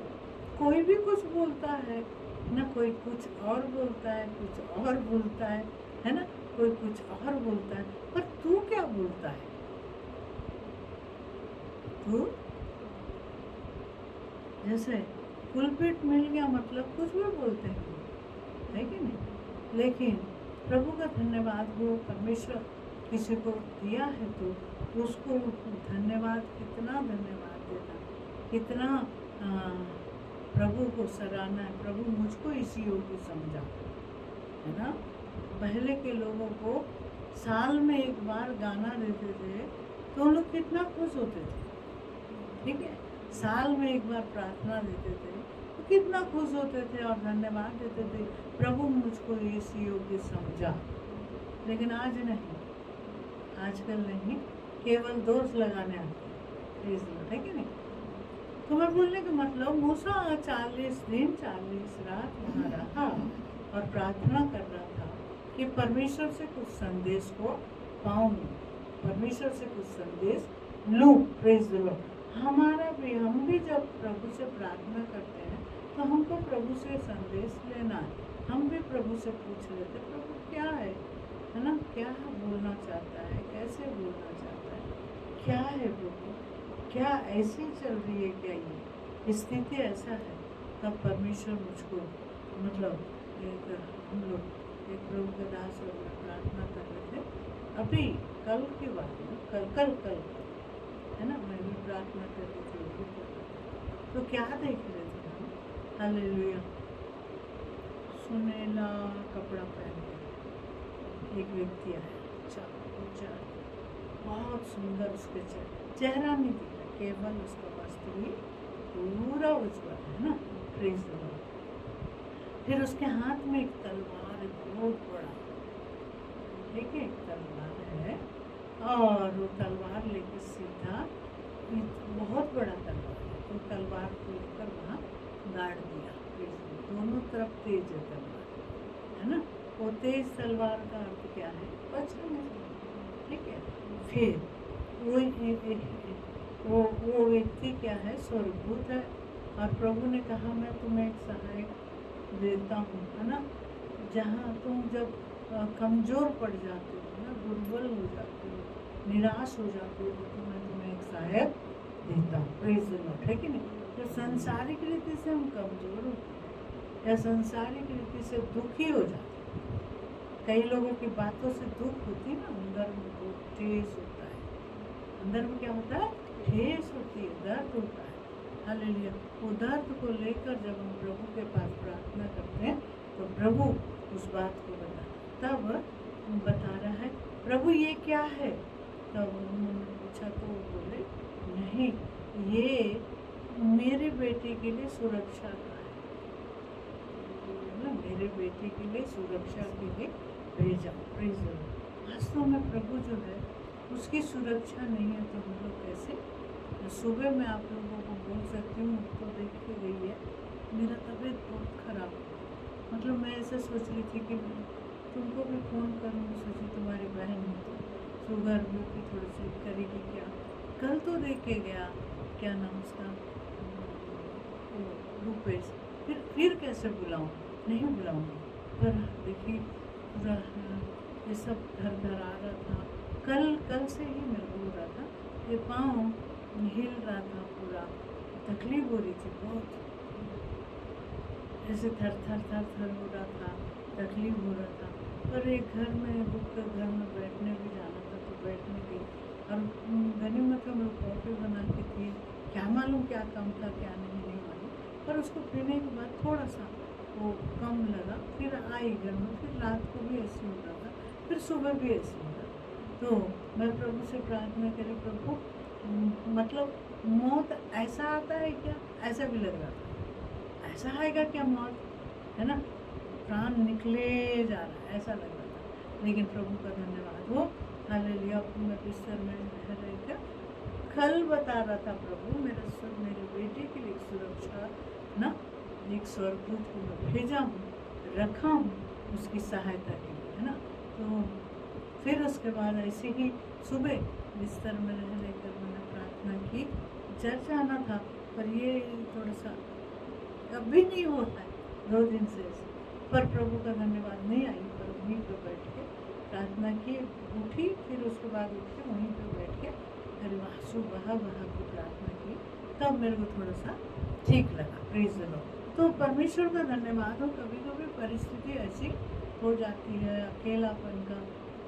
कोई भी कुछ बोलता है ना, कोई कुछ और बोलता है, कुछ और बोलता है ना, कोई कुछ और बोलता है, पर तू क्या बोलता है? तू जैसे पुलपिट मिल गया मतलब कुछ भी बोलते हैं, है कि नहीं? लेकिन प्रभु का धन्यवाद हो, परमेश्वर किसी को दिया है तो उसको धन्यवाद, कितना धन्यवाद देना, कितना प्रभु को सराहना है। प्रभु मुझको इसी योग्य समझा, है ना। पहले के लोगों को साल में एक बार गाना देते थे तो लोग कितना खुश होते थे, ठीक है। साल में एक बार प्रार्थना देते थे तो कितना खुश होते थे और धन्यवाद देते थे, प्रभु मुझको इसी योग्य समझा। लेकिन आज नहीं, आजकल नहीं, केवल दोष लगाने आते हैं, है कि नहीं। तो मैं बोलने का मतलब, मूसा 40 दिन 40 रात वहाँ रहा और प्रार्थना कर रहा था कि परमेश्वर से कुछ संदेश को पाऊंगी, परमेश्वर से कुछ संदेश लूँ। Praise the Lord. हमारा भी, हम भी जब प्रभु से प्रार्थना करते हैं तो हमको प्रभु से संदेश लेना है। हम भी प्रभु से पूछ लेते, प्रभु क्या है ना, क्या बोलना चाहता है, कैसे बोलना चाहता है, क्या है प्रभु, क्या ऐसी चल रही है, क्या ये स्थिति ऐसा है। तब परमेश्वर मुझको, मतलब हम लोग एक प्रभु के दास और मैं प्रार्थना कर रहे थे, अभी कल की बात है, कल है ना, मैं भी प्रार्थना कर रही थी, वो भी कर रही थी। तो क्या देख रहे थे हम? हालेलुया, सुनहला कपड़ा पहन के एक व्यक्ति आया, ऊंचा, बहुत सुंदर, उसके चेहरा नहीं दिखा, केवल उसका वस्त्र ही पूरा उज्ज्वल, है ना। Praise the Lord. फिर उसके हाथ में एक तलवार है, बहुत बड़ा, ठीक है, एक तलवार है, और वो तलवार लेके सीधा, बहुत बड़ा तलवार है, तो तलवार को लेकर वहाँ गाड़ दिया। दोनों तरफ तेज है तलवार, है ना। वो तेज तलवार का अर्थ क्या है? बचाने, ठीक है। फिर वो वो व्यक्ति क्या है, स्वर्गदूत है। और प्रभु ने कहा मैं तुम्हें एक सहायक देता हूँ, है ना। जहाँ तुम जब कमज़ोर पड़ जाते हो ना, दुर्बल हो जाते हो, निराश हो जाते हो, तो मैं तुम्हें एक सहायक देता हूँ। प्रेज़ द लॉर्ड, है कि नहीं। तो सांसारिक रीति से हम कमज़ोर होते हैं या सांसारिक रीति से दुखी हो जाते हैं। कई लोगों की बातों से दुख होती है ना, अंदर में बहुत ठेस होता है, अंदर में क्या होता है, ठेस होती है, दर्द होता है। हालेलुया। वो दर्द को लेकर जब हम प्रभु के पास प्रार्थना करते हैं तो प्रभु उस बात को बताता है। तब बता रहा है प्रभु ये क्या है। तब उन्होंने पूछा तो वो बोले नहीं, ये मेरे बेटे के लिए सुरक्षा का है ना, मेरे बेटे के लिए सुरक्षा के लिए भेजा। Praise the Lord. वास्तव में प्रभु जो है उसकी सुरक्षा नहीं है तो हम लोग कैसे। सुबह मैं आप लोगों को बोल सकती हूँ, तो देख के गई है, मेरा तबीयत बहुत ख़राब है। मतलब मैं ऐसा सोच रही थी कि तुमको भी फ़ोन करूँगी, सोची तुम्हारी बहन है तो शुगर भी की थोड़ी सी करेगी क्या। कल तो देख के गया, क्या नाम उसका, रूपेश। फिर कैसे बुलाऊँ, नहीं बुलाऊँगी। पर देखिए पूरा ये सब घर आ रहा था। कल से ही मेरे को हो रहा था, ये पाँव हिल रहा था, पूरा तकलीफ हो रही थी बहुत, ऐसे थर हो रहा था, तकलीफ हो रहा था। पर एक घर में रुक कर घर में बैठने भी जाना था तो बैठने गई। और गनीमत हम लोग कॉफ़ी बना के थी, क्या मालूम क्या कम था क्या नहीं मालूम। पर उसको पीने के बाद थोड़ा सा वो कम लगा। फिर आई घर में, फिर रात को भी ऐसे हो रहा था, फिर सुबह भी ऐसे हो रहा था। तो मैं प्रभु से प्रार्थना करी, प्रभु मतलब मौत ऐसा आता है क्या, ऐसा भी लग रहा था, ऐसा आएगा क्या मौत, है ना, प्राण निकले जा रहा है, ऐसा लग रहा था। लेकिन प्रभु का धन्यवाद हो, हालेलुया। मैं बिस्तर में रह रही था, कल बता रहा था प्रभु मेरे बेटे के लिए सुरक्षा ना, एक स्वर्गदूत को मैं भेजा हूँ, रखा हूँ उसकी सहायता के लिए, है ना। तो फिर उसके बाद ऐसे ही सुबह बिस्तर में रहकर मैंने प्रार्थना की। चर्च आना था पर ये थोड़ा सा कभी नहीं होता है, 2 दिन से ऐसे। पर प्रभु का धन्यवाद नहीं आई, पर वहीं पर बैठ के प्रार्थना की, उठी, फिर उसके बाद उठ के वहीं पर बैठ के सुबह की प्रार्थना की। तब मेरे को थोड़ा सा ठीक लगा। Praise the Lord. तो परमेश्वर का धन्यवाद हो। कभी कभी परिस्थिति ऐसी हो जाती है, अकेलापन का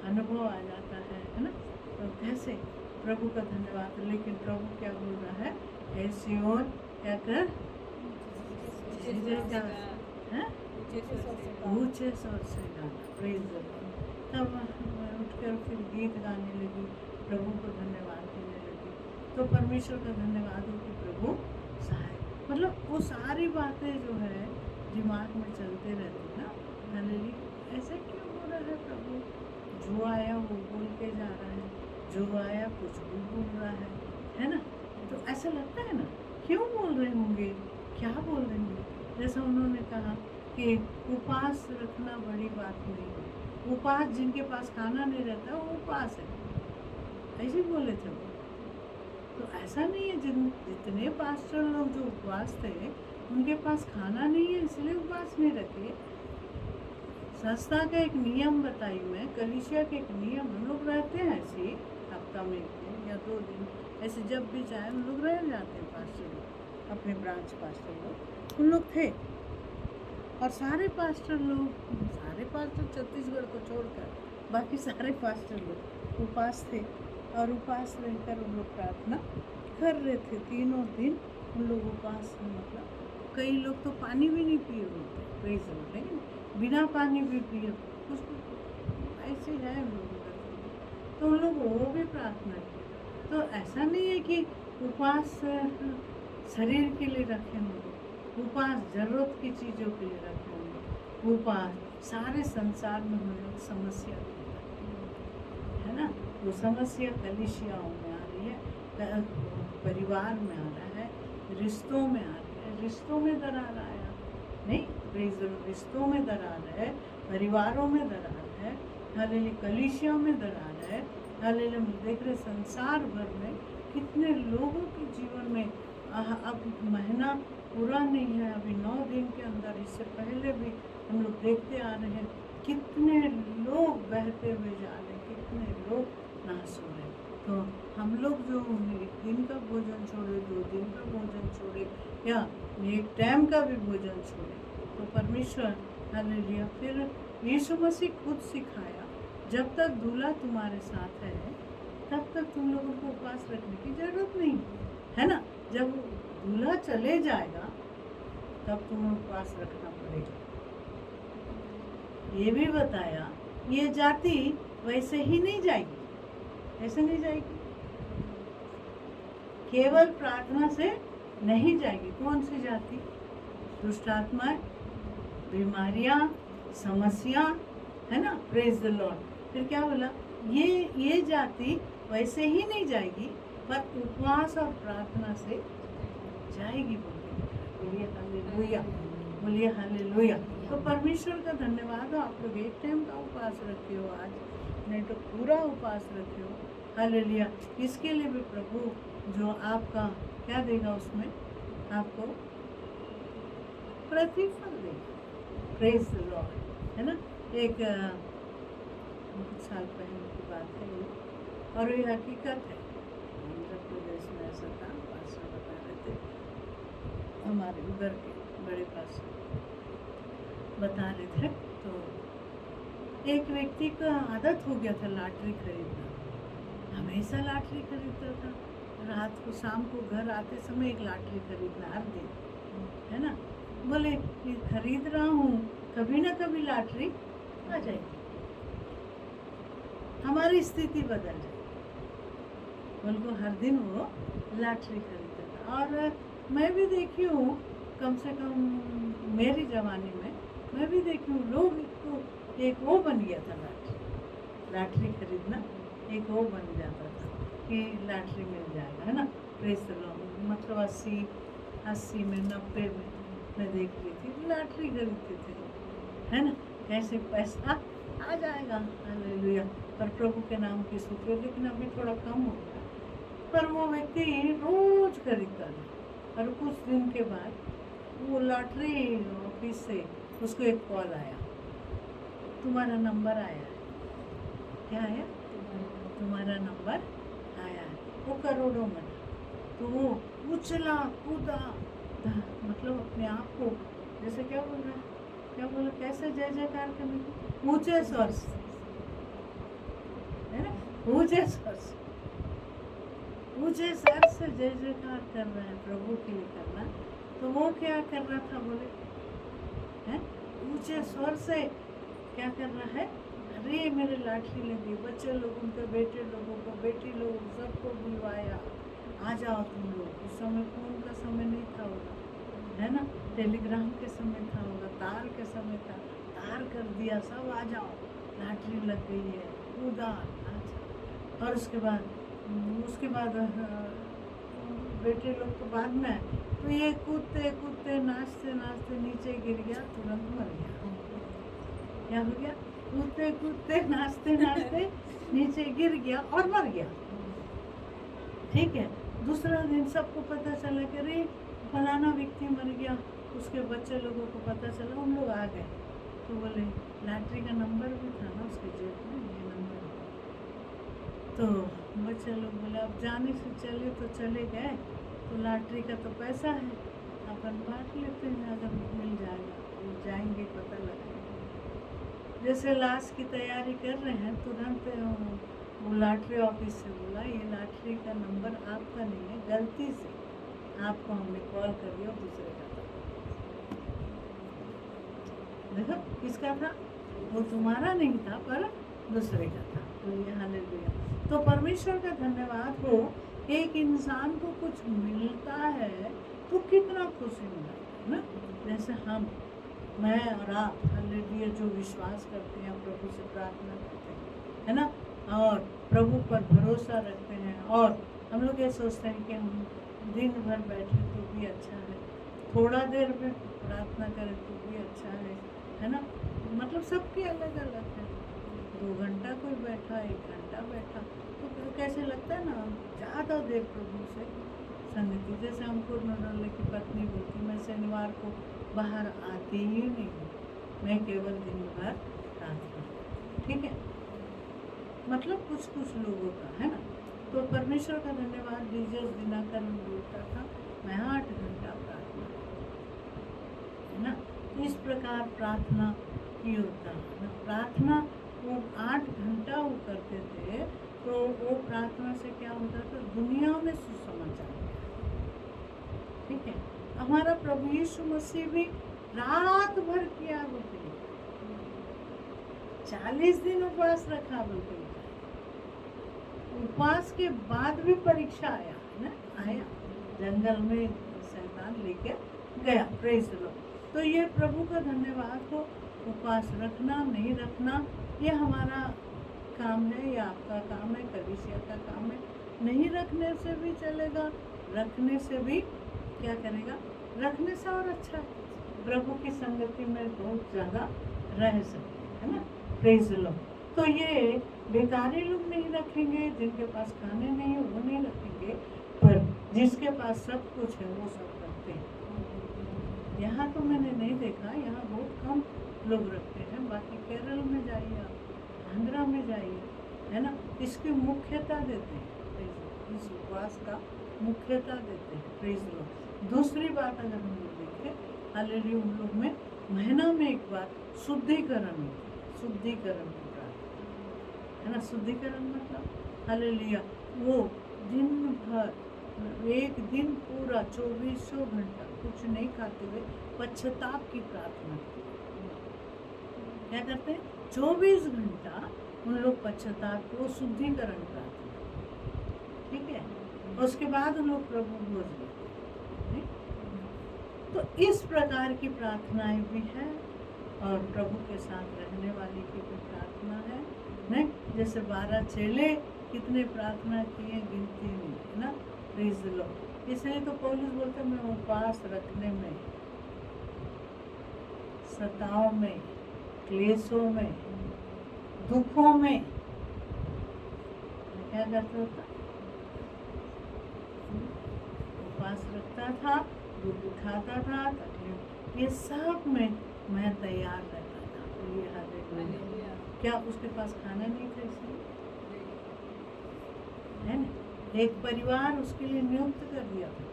अनुभव आ जाता है ना। तो कैसे प्रभु का धन्यवाद। लेकिन प्रभु क्या बोल रहा है, ऐसी और क्या कर, ऊंचे स्वर से गाना। Praise the Lord. तब मैं उठकर फिर गीत गाने लगी, प्रभु को धन्यवाद देने लगी। तो परमेश्वर का धन्यवाद हो कि प्रभु सहाय, मतलब वो सारी बातें जो है दिमाग में चलते रहती ना, हालेलुया। ऐसा क्यों हो रहा है प्रभु, जो आया वो बोल के जा रहा है, जो आया कुछ भी बोल रहा है ना। तो ऐसा लगता है ना, क्यों बोल रहे होंगे, क्या बोल रहे होंगे। जैसा उन्होंने कहा कि उपवास रखना बड़ी बात नहीं है, उपवास जिनके पास खाना नहीं रहता वो उपवास है, ऐसे बोले थे वो। तो ऐसा नहीं है, जितने पास्टर लोग जो उपवास थे उनके पास खाना नहीं है इसलिए उपवास नहीं रखे। संस्था का एक नियम बताई मैं, कलीसिया के एक नियम, हम लोग रहते हैं ऐसे हफ्ता में 1 दिन या 2 दिन, ऐसे जब भी चाहे हम लोग रह जाते हैं। पास्टर लोग, अपने ब्रांच पास्टर लोग, उन लोग थे। और सारे पास्टर छत्तीसगढ़ को छोड़कर बाकी सारे पास्टर लोग उपवास थे। और उपवास रहकर उन लोग प्रार्थना कर रहे थे 3 दिन। उन लोग उपवास, मतलब कई लोग तो पानी भी नहीं पिए होते, प्रेज़ द लॉर्ड, लेकिन बिना पानी भी पिए कुछ ऐसे है लोगों का। तो उन लोग वो भी प्रार्थना की। तो ऐसा नहीं है कि उपवास शरीर के लिए रखे होंगे, उपवास जरूरत की चीज़ों के लिए रखे होंगे। उपवास सारे संसार में हम लोग समस्या है ना, वो समस्या कलीसियाओं में आ रही है, परिवार में आ रहा है, रिश्तों में आ रहा है। रिश्तों में दरार आया नहीं, प्रेज़ द लॉर्ड, रिश्तों में दरार है, परिवारों में दरार है, हालेलुया, कलीसियाओं में दरार है, हालेलुया। देख रहे संसार भर में कितने लोगों के जीवन में अब महीना पूरा नहीं है, अभी 9 दिन के अंदर, इससे पहले भी हम लोग देखते आ रहे हैं कितने लोग बहते हुए जा रहे हैं, कितने लोग नाश हो रहे हैं। तो हम लोग जो एक दिन का भोजन छोड़े, 2 दिन का भोजन छोड़े, या एक टाइम का भी भोजन छोड़े, तो परमेश्वर हालेलुया। फिर यीशु मसीह खुद सिखाया, जब तक दूल्हा तुम्हारे साथ है तब तक तुम लोगों को उपवास रखने की जरूरत नहीं है ना। जब दूल्हा चले जाएगा तब तुम्हें उपवास रखना पड़ेगा। ये भी बताया ये जाति वैसे ही नहीं जाएगी, ऐसे नहीं जाएगी, केवल प्रार्थना से नहीं जाएगी। कौन सी जाति? दुष्ट आत्माएं, बीमारियां, समस्या, है ना। Praise the Lord. फिर क्या बोला? ये जाति वैसे ही नहीं जाएगी, पर उपवास और प्रार्थना से जाएगी। बोलिए हालेलुया, बोलिए हालेलुया। तो परमेश्वर का धन्यवाद हो, आप लोग एक टाइम का उपवास रखे हो, आज नहीं तो पूरा उपवास रखे हो। हालेलुया। इसके लिए भी प्रभु जो आपका क्या देगा, उसमें आपको प्रतिफल देगा। प्रेज द लॉर्ड, है ना। एक कुछ साल पहले की बात है ये, और ये हकीकत है। आंध्र प्रदेश में ऐसा था, पास्टर बता रहे थे, हमारे उधर के बड़े पास्टर बता रहे थे। तो एक व्यक्ति का आदत हो गया था लॉटरी खरीदना, हमेशा लॉटरी खरीदता था। रात को, शाम को घर आते समय एक लॉटरी खरीदना हर दिन, है ना। बोले ये खरीद रहा हूँ, कभी ना कभी लॉटरी आ जाएगी, हमारी स्थिति बदल जाएगी। उनको हर दिन वो लॉटरी खरीदता था। और मैं भी देखी हूँ, कम से कम मेरी जवानी में मैं भी देखी हूँ, लोग तो एक वो बन गया था, लॉटरी खरीदना एक वो बन जाता था कि लॉटरी मिल जाएगा, है ना। Praise the Lord. मतलब 80 में, 90 में मैं देख रही थी लॉटरी खरीदते थे, है ना। ऐसे पैसा आ जाएगा, हालेलुया। पर प्रभु के नाम की शुक्र। लेकिन अभी थोड़ा कम हो गया, पर वो व्यक्ति रोज खरीदता था। और कुछ दिन के बाद वो लॉटरी ऑफिस से उसको एक कॉल आया, तुम्हारा नंबर आया है। क्या आया? तुम्हारा नंबर आया है। वो करोड़ों में, तो वो उछला कूदा, मतलब अपने आप को जैसे क्या बोल रहा है, क्या बोला, कैसे जय जयकार करने को, ऊंचे स्वर से, है ना, ऊंचे स्वर से, ऊंचे स्वर से जय जयकार कर रहे हैं, प्रभु के लिए करना। तो वो क्या कर रहा था, बोले हैं, ऊंचे स्वर से क्या कर रहा है, अरे मेरे लॉटरी लगी, बच्चे लोगों के, बेटे लोगों को, बेटी लोगों सबको बुलवाया, आ जाओ तुम लोग। उस समय फोन का समय नहीं था होगा, है ना, टेलीग्राम के समय था होगा, तार के समय था, तार कर दिया, सब आ जाओ, लॉटरी लग गई है, कूदा। अच्छा, और उसके बाद बेटे लोग तो बाद में, तो ये कूदते कूदते नाचते नाचते नीचे गिर गया, तुरंत मर गया। क्या हो गया? कूदते कूदते नाचते नाचते नीचे गिर गया और मर गया। ठीक है। दूसरा दिन सबको पता चला कि अरे फलाना व्यक्ति मर गया। उसके बच्चे लोगों को पता चला, उन लोग आ गए। तो बोले लॉटरी का नंबर भी था ना उसके जेब में, ये नंबर। तो बच्चे लोग बोले अब जाने से चले तो चले गए, तो लॉटरी का तो पैसा है, अपन बांट लेते हैं, अगर मिल जाएगा तो जाएंगे, पता लगाएंगे। जैसे लाश की तैयारी कर रहे हैं, तुरंत वो लॉटरी ऑफिस से बोला ये लॉटरी का नंबर आपका नहीं है, गलती से आपको हमने कॉल कर दिया, दूसरे का था। देखो किसका था, वो तुम्हारा नहीं था पर दूसरे का था। तो ये हालेलुया। तो परमेश्वर का धन्यवाद हो, एक इंसान को कुछ मिलता है तो कितना खुशी मिलता है ना। जैसे मैं और आप हालेलुया जो विश्वास करते हैं, प्रभु से प्रार्थना करते हैं, है ना, और प्रभु पर भरोसा रखते हैं, और हम लोग ये सोचते हैं कि हम दिन भर बैठे तो भी अच्छा है, थोड़ा देर में प्रार्थना करें तो भी अच्छा है ना। मतलब सबकी अलग अलग है। 2 घंटा कोई बैठा, 1 घंटा बैठा, तो कैसे लगता है ना, ज़्यादा देर प्रभु से संगति। जैसे हमको नोडल की पत्नी बोलती, मैं शनिवार को बाहर आती ही नहीं हूँ, मैं केवल दिन भर प्रार्थना, ठीक है। मतलब कुछ कुछ लोगों का है ना। तो परमेश्वर का धन्यवाद दीजिए। दिनाकर में बोलता था मैं 8 घंटा प्रार्थना, है ना। इस प्रकार प्रार्थना की होता है ना। प्रार्थना वो 8 घंटा वो करते थे, तो वो प्रार्थना से क्या होता था, दुनिया में सुसमाचार, ठीक है। हमारा प्रभु यीशु मसीह भी रात भर किया बोलते, 40 दिन उपवास रखा बोलते। उपवास के बाद भी परीक्षा आया ना, आया जंगल में शैतान लेके गया, प्रेज द लॉर्ड। तो ये प्रभु का धन्यवाद हो। उपवास रखना नहीं रखना ये हमारा काम है, या आपका काम है, कलीसिया का काम है। नहीं रखने से भी चलेगा, रखने से भी क्या करेगा, रखने से और अच्छा है। प्रभु की संगति में बहुत ज़्यादा रह सकते है ना, प्रेज द लॉर्ड। तो ये बेकारी लोग नहीं रखेंगे, जिनके पास खाने नहीं है वो नहीं रखेंगे, पर जिसके पास सब कुछ है वो सब रखते हैं। यहाँ तो मैंने नहीं देखा, यहाँ बहुत कम लोग रखते हैं। बाकी केरल में जाइए आप, आंध्रा में जाइए, है ना, इसकी मुख्यता देते हैं, इस उपवास का मुख्यता देते हैं, प्रेज द लॉर्ड। दूसरी बात अगर हम लोग देखें, हालेलुया, उन लोग में महीना में एक बार शुद्धिकरण, शुद्धिकरण है ना। शुद्धिकरण मतलब हालेलुया, वो दिन भर, एक दिन पूरा 24 घंटा कुछ नहीं खाते हुए पश्चाताप की प्रार्थना क्या करते हैं, 24 घंटा उन लोग पश्चाताप को, शुद्धिकरण प्रार्थना, ठीक है। उसके बाद उन लोग प्रभु भोज लेते हैं। तो इस प्रकार की प्रार्थनाएं भी है, और प्रभु के साथ रहने वाली की भी प्रार्थना है, नहीं। जैसे 12 चेले कितने प्रार्थना किए, गिनती नहीं, है ना, प्रेज द लॉर्ड। इसलिए तो पौलुस बोलते मैं उपवास रखने में, सताओं में, क्लेशों में, दुखों में क्या करता था, उपवास रखता था, दुख उठाता था, तकलीफ, ये सब में मैं तैयार रहता था। तो ये हालेलुया। क्या उसके पास खाना नहीं था इसलिए, है ना। एक परिवार उसके लिए नियुक्त कर दिया था,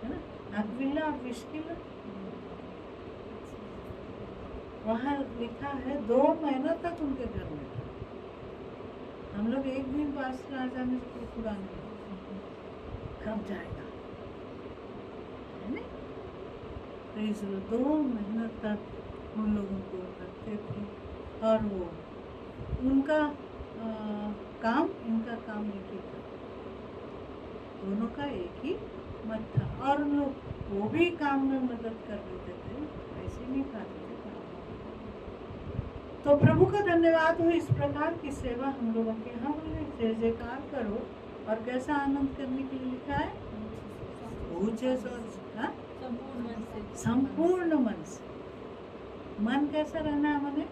है ना, अक्विला और प्रिस्किला। वहाँ लिखा है 2 महीना तक उनके घर में था। हम लोग एक दिन पास आ जाने से खुदा नहीं, कब जाएगा, है ना। 2 महीना तक उन लोगों को रखते थे, और वो उनका काम, इनका काम एक ही था, दोनों का एक ही मत था। और उन लोग वो भी काम में मदद कर देते थे, ऐसे नहीं खाते थे काम। तो प्रभु का धन्यवाद हो। इस प्रकार की सेवा हम लोगों के यहाँ जय जयकार करो। और कैसा आनंद करने के लिए लिखा है, ऊंचे स्वर से, संपूर्ण मन से। मन कैसा रहना है, मने,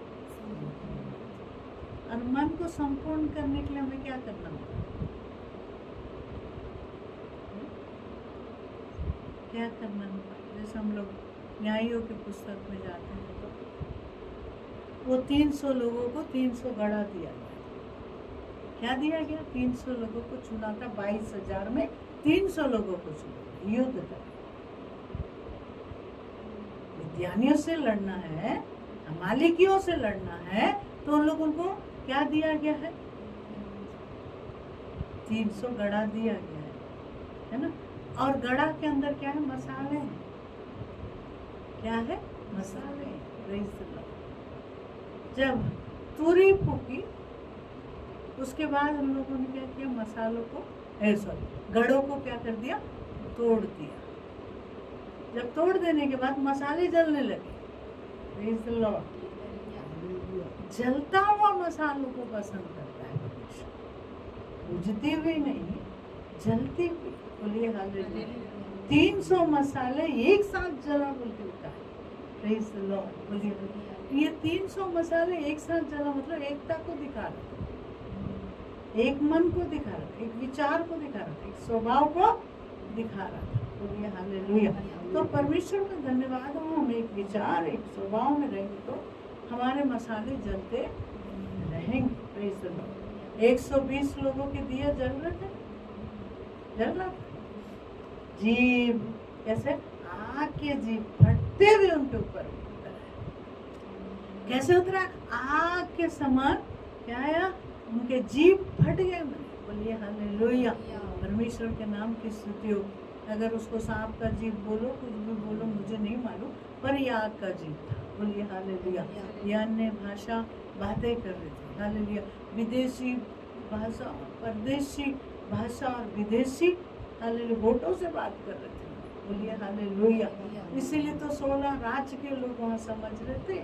और मन को संपूर्ण करने के लिए हमें क्या करना होगा, क्या करना होगा। जैसे हम लोग न्यायियों की पुस्तक में जाते हैं, तो वो 300 लोगों को 300 गड़ा दिया गया। क्या दिया गया, 300 लोगों को चुना था, 22,000 में 300 लोगों को चुना, युद्ध का। विद्यानियों से लड़ना है, अमालिकियों से लड़ना है, तो उन लोगों को क्या दिया गया है, 300 गड़ा दिया गया है ना। और गड़ा के अंदर क्या है, मसाले हैं। क्या है, मसाले। जब तुरी फूकी, उसके बाद हम लोगों ने क्या किया, मसालों को, गड़ों को क्या कर दिया, तोड़ दिया। जब तोड़ देने के बाद मसाले जलने लगे, प्रेज द लॉर्ड। जलता हुआ मसालों को पसंद करता है परमेश्वर, बुझती हुई नहीं, जलती हुई। बोलिए हालेलुया। 300 मसाले एक साथ जला बोलते होता है, प्रेज द लॉर्ड, बोलिए। ये 300 मसाले एक साथ जला, मतलब एकता को दिखा रहा था, एक मन को दिखा रहा था, एक विचार को दिखा रहा था, एक स्वभाव को दिखा रहा था। बोलिए हालेलुया। तो परमेश्वर का धन्यवाद हो, हम एक विचार एक स्वभाव में रहेंगे तो हमारे मसाले जलते रहेंगे। Praise the Lord. 120 लोगों के दिए जल रहे थे, जल रहा था। जीभ कैसे, आग के जीभ फटते हुए उनके ऊपर उतरा, कैसे उतरा, आग के समान क्या आया, उनके जीभ फट गए। बोलिए हालेलुया। परमेश्वर के नाम की स्तुति हो। अगर उसको सांप का जीभ बोलो, कुछ भी बोलो, मुझे नहीं मालूम, पर ये आग का जीभ था। बोलिए हालेलुया। ये अन्य भाषा बातें कर रहे थे। हालेलुया। विदेशी भाषा, परदेशी भाषा और विदेशी हालेलुया होठों से बात कर रहे थे। बोलिए हालेलुया। इसीलिए तो 16 राज्य के लोग वहाँ समझ रहे थे।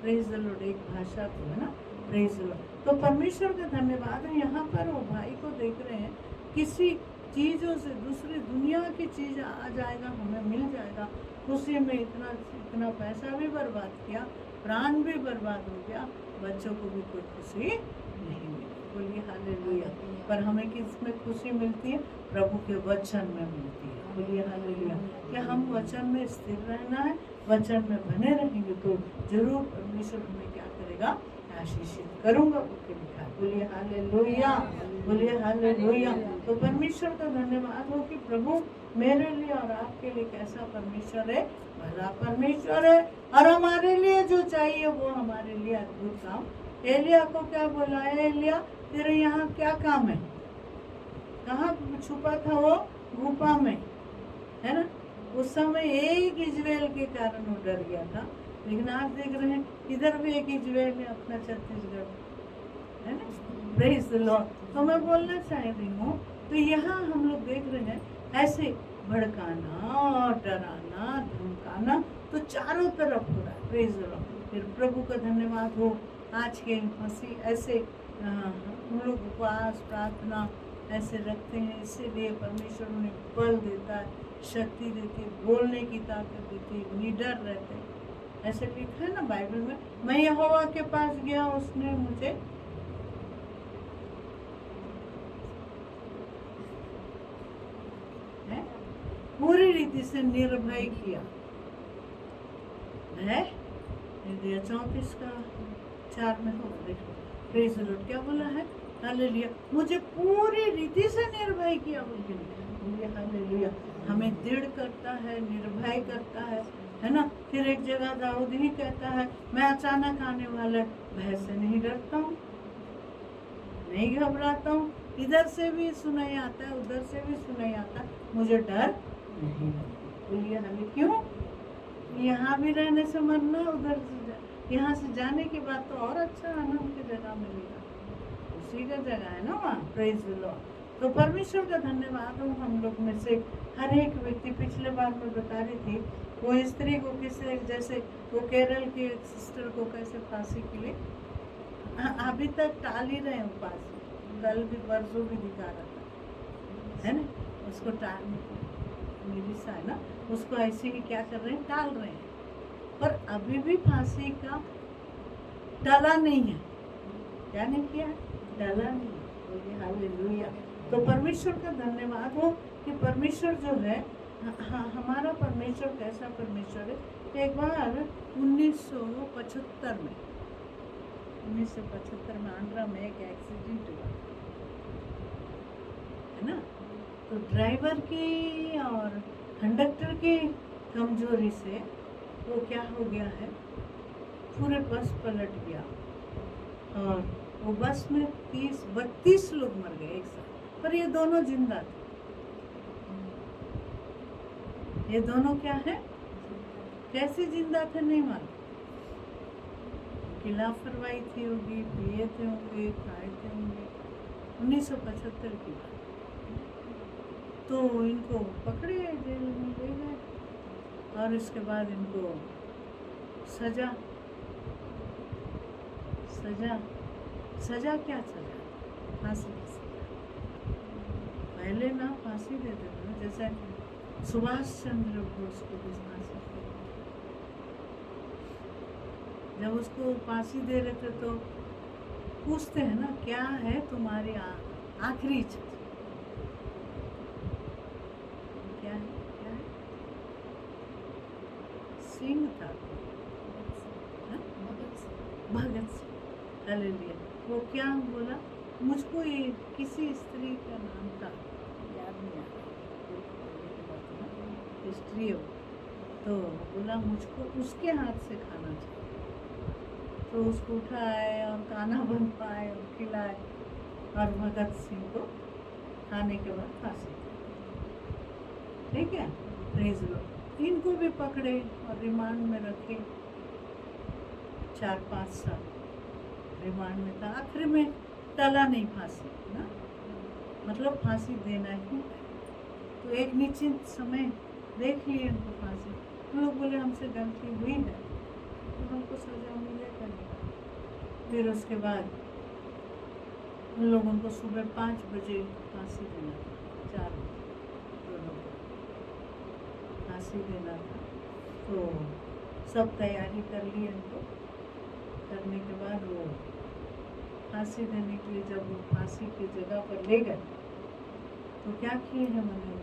Praise the lord. एक भाषा को, है ना। Praise the Lord. तो परमेश्वर का धन्यवाद है। यहाँ पर वो भाई को देख रहे हैं, किसी चीज़ों से दूसरी दुनिया की चीज़ आ जाएगा, हमें मिल जाएगा, खुशी में इतना पैसा भी बर्बाद किया, प्राण भी बर्बाद हो गया, बच्चों को भी कोई खुशी नहीं मिली। बोलिए हालेलुया। पर हमें किसमें खुशी मिलती है, प्रभु के वचन में मिलती है। बोलिए हालेलुया। कि हम वचन में स्थिर रहना है, वचन में बने रहेंगे तो जरूर परमेश्वर हमें क्या करेगा, आशीषित करूंगा, उसके लिखा। बोलिए हालेलुया। बोलिए हालेलुया। तो परमेश्वर का धन्यवाद हो कि प्रभु मेरे लिए और आपके लिए कैसा परमेश्वर है, भला परमेश्वर है, और हमारे लिए जो चाहिए वो हमारे लिए अद्भुत काम। एलिया को क्या बोला है, एलिया तेरे यहाँ क्या काम है, कहाँ छुपा था वो, गुफा में, है ना। उस समय एक इजराइल के कारण वो डर गया था, लेकिन आज देख रहे हैं इधर भी एक इजराइल है, अपना छत्तीसगढ़, है ना। Praise the Lord. तो मैं बोलना चाह रही हूँ, तो यहाँ हम लोग देख रहे हैं ऐसे भड़काना, डराना, धमकाना तो चारों तरफ हो रहा है। Praise the Lord. फिर प्रभु का धन्यवाद हो, आज के मसीह ऐसे हम लोग उपवास प्रार्थना ऐसे रखते हैं, इसीलिए परमेश्वर उन्हें बल देता है, शक्ति देती है, बोलने की ताकत देती है, निडर रहते हैं। ऐसे लिखा है ना बाइबल में, मैं यहोवा के पास गया, उसने मुझे पूरी रीति से निर्भय किया है। 34 का 4 में हो, देखो प्रेज द लॉर्ड क्या बोला है, हालेलुया। मुझे पूरी रीति से निर्भय किया, बोलिए हालेलुया। हमें दृढ़ करता है, निर्भय करता है ना। फिर एक जगह दाऊद ही कहता है, मैं अचानक आने वाले भय से नहीं डरता हूँ, नहीं घबराता हूँ, इधर से भी सुनाई आता है, उधर से भी सुनाई आता है, मुझे डर नहीं। बोलिए हालेलुया। क्यों, यहाँ भी रहने से मरना, उधर से यहाँ से जाने के बाद तो और अच्छा आनंद की जगह मिलेगा, उसी का जगह है ना वहाँ। Praise the Lord. तो परमेश्वर का धन्यवाद हो। हम लोग में से हर एक व्यक्ति, पिछले बार मैं बता रही थी, वो स्त्री को किसे, जैसे वो केरल की एक सिस्टर को कैसे फांसी के लिए अभी तक टाल ही रहे हैं फांसी, कल भी परसों भी दिखा रहा था, है ना। उसको टाल, मिलिसा है ना, उसको ऐसे ही क्या कर रहे हैं, टाल रहे हैं, पर अभी भी फांसी का टला नहीं है। क्या नहीं किया है, टला नहीं। बोलिए हालेलुया। तो परमेश्वर का धन्यवाद हो कि परमेश्वर जो है, हमारा परमेश्वर कैसा परमेश्वर है। एक बार 1975 में आंध्रा में एक एक्सीडेंट हुआ, है ना। तो ड्राइवर की और कंडक्टर की कमजोरी से वो क्या हो गया है, पूरे बस पलट गया और वो बस में 32 लोग मर गए एक साथ, पर ये दोनों जिंदा थे। ये दोनों क्या है, कैसे जिंदा थे नहीं मालूम, की लापरवाही थी होगी, पिए थे होंगे, खाए थे होंगे। 1975 की बात। तो इनको पकड़े, जेल में ले गए और इसके बाद इनको सजा क्या सजा, फांसी की सजा। पहले ना फांसी देते थे ना, जैसे सुभाष चंद्र बोस को भी फांसी जब उसको फांसी दे रहे थे तो पूछते हैं ना, क्या है तुम्हारी आखिरी इच्छा? क्या है? क्या है? सिंह था, हाँ? भगत सिंह। हालेलुया। वो क्या बोला? मुझको ये किसी स्त्री का नाम था, याद नहीं आ रहा, स्त्री हो, तो बोला मुझको उसके हाथ से खाना चाहिए। तो उसको उठाए और खाना बनवाए और खिलाए और भगत सिंह को खाने के बाद फांसी दी। ठीक है, प्रेज लॉर्ड। इनको भी पकड़े और रिमांड में रखे, 4-5 साल रिमांड में था। आखिर में टला नहीं फांसी ना, मतलब फांसी देना ही। तो एक निश्चित समय देख लिए उनको फांसी। तो लोग बोले हमसे गलती हुई है तो हमको सजा मिलेगा नहीं। फिर उसके बाद उन लोगों को सुबह 5 बजे फांसी देना था, 4 बजे दोनों को फांसी देना था। तो सब तैयारी कर ली उनको। करने के बाद वो फांसी देने के लिए जब वो फांसी की जगह पर ले गए तो क्या किए हैं मैंने,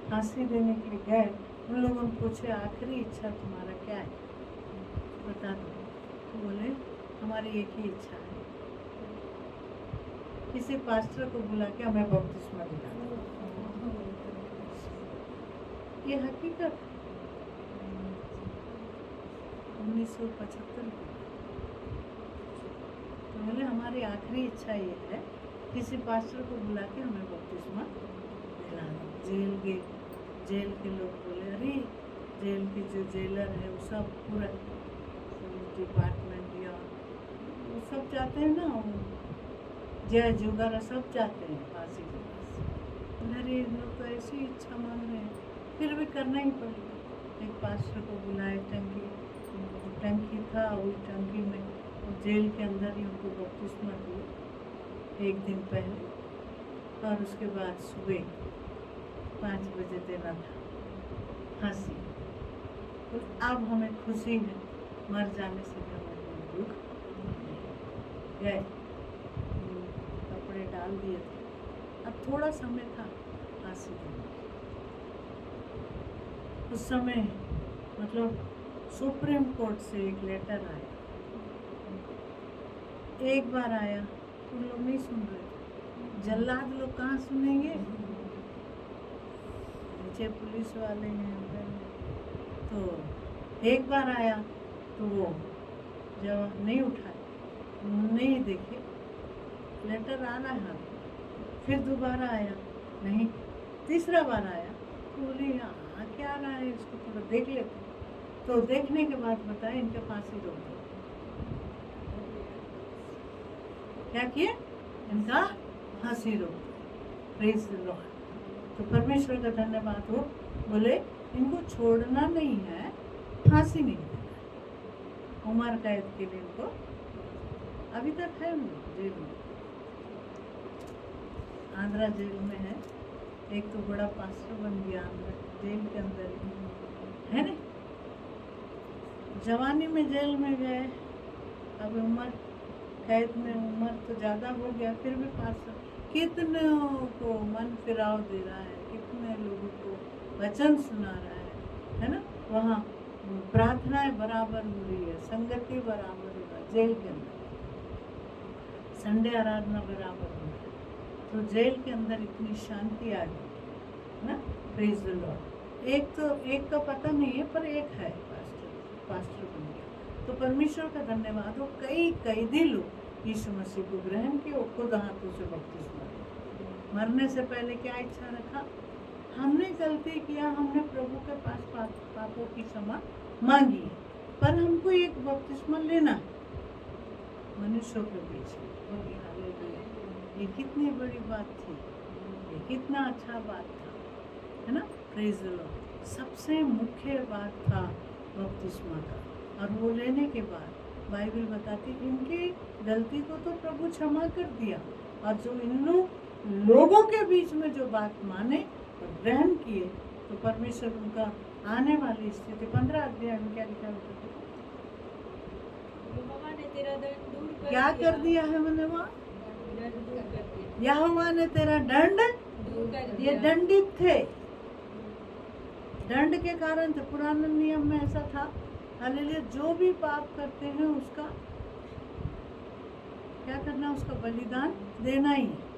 फांसी देने के लिए गए। उन लोगों ने पूछे आखिरी इच्छा तुम्हारा क्या है, बता दो। तो बोले हमारी एक ही इच्छा है, किसी पास्टर को बुला के हमें बपतिस्मा दिला दो। ये हकीकत 1975 की। तो बोले हमारी आखिरी इच्छा ये है, किसी पास्टर को बुला के हमें बपतिस्मा दिला दो। जेल के लोग बोले अरे जेल के जो जेलर है वो सब पूरा डिपार्टमेंट या वो सब जाते हैं ना, जज वगैरह सब जाते हैं फांसी के पास। अरे लोग तो ऐसी इच्छा मांग रहे हैं, फिर भी करना ही पड़ेगा। एक पास्टर को बुलाए, टंकी था, उस टंकी में जेल के अंदर ही उनको बपतिस्मा दिए 1 दिन पहले। और उसके बाद सुबह 5 बजे देना था फांसी। तो अब हमें खुशी है, मर जाने से हमें दुख गए। कपड़े डाल दिए थे, अब थोड़ा समय था फांसी देने। उस समय मतलब सुप्रीम कोर्ट से एक लेटर आया। एक बार आया तो लोग नहीं सुन रहे, जल्लाद लोग कहाँ सुनेंगे, नीचे पुलिस वाले हैं। तो एक बार आया तो वो जब नहीं उठाए, नहीं देखे, लेटर आ रहा है। फिर दोबारा आया, नहीं। तीसरा बार आया तो बोले यहाँ क्या आ रहा है, इसको थोड़ा देख लेते। तो देखने के बाद बताया इनके फांसी रोक दो। क्या किए? इनका फांसी रोक दो। Praise the Lord. तो परमेश्वर का धन्यवाद हो। बोले इनको छोड़ना नहीं है, फांसी नहीं देना, उम्र कैद के लिए इनको अभी तक है जेल में, आंध्रा जेल में है। एक तो बड़ा पास्टर बन गया आंध्रा जेल के अंदर है ना। जवानी में जेल में गए, अब उम्र कैद में उम्र तो ज़्यादा हो गया, फिर भी पास्टर कितने को मन फिराव दे रहा है, कितने लोगों को वचन सुना रहा है ना। वहाँ प्रार्थनाएं बराबर हो रही है, संगति बराबर हो रहा है, जेल के अंदर संडे आराधना बराबर हो रहा है। तो जेल के अंदर इतनी शांति आ गई ना। Praise the lord. एक का पता नहीं है, पर एक है पास्टर बन गया। तो परमेश्वर का धन्यवाद हो। कई कैदी लोग यीशु मसीह को ग्रहण किए और खुद हाथों से बपतिस्मा लिया। मरने से पहले क्या इच्छा रखा? हमने गलती किया, हमने प्रभु के पास पापों की क्षमा मांगी है, पर हमको एक बपतिस्मा लेना मनुष्यों के बीच में। ये कितनी बड़ी बात थी, ये कितना अच्छा बात था, है ना। Praise the Lord. सबसे मुख्य बात था बपतिस्मा का। और वो लेने के बाद बाइबल बताती इनकी गलती को तो प्रभु क्षमा कर दिया, और जो इन लोगों के बीच में जो बात माने और ग्रहण किए, तो परमेश्वर उनका आने वाली स्थिति 15 अध्याय में क्या लिखा होता है? यहोवा ने तेरा दंड दूर कर क्या कर दिया है मैंने वहाँ? दंड दूर कर दिया, यहोवा ने तेरा दंड, दूर कर ये दिया। दंडित थे, दंड के कारण थे। पुराने नियम में ऐसा था, हालेलुया, जो भी पाप करते हैं उसका क्या करना, उसका बलिदान देना ही है।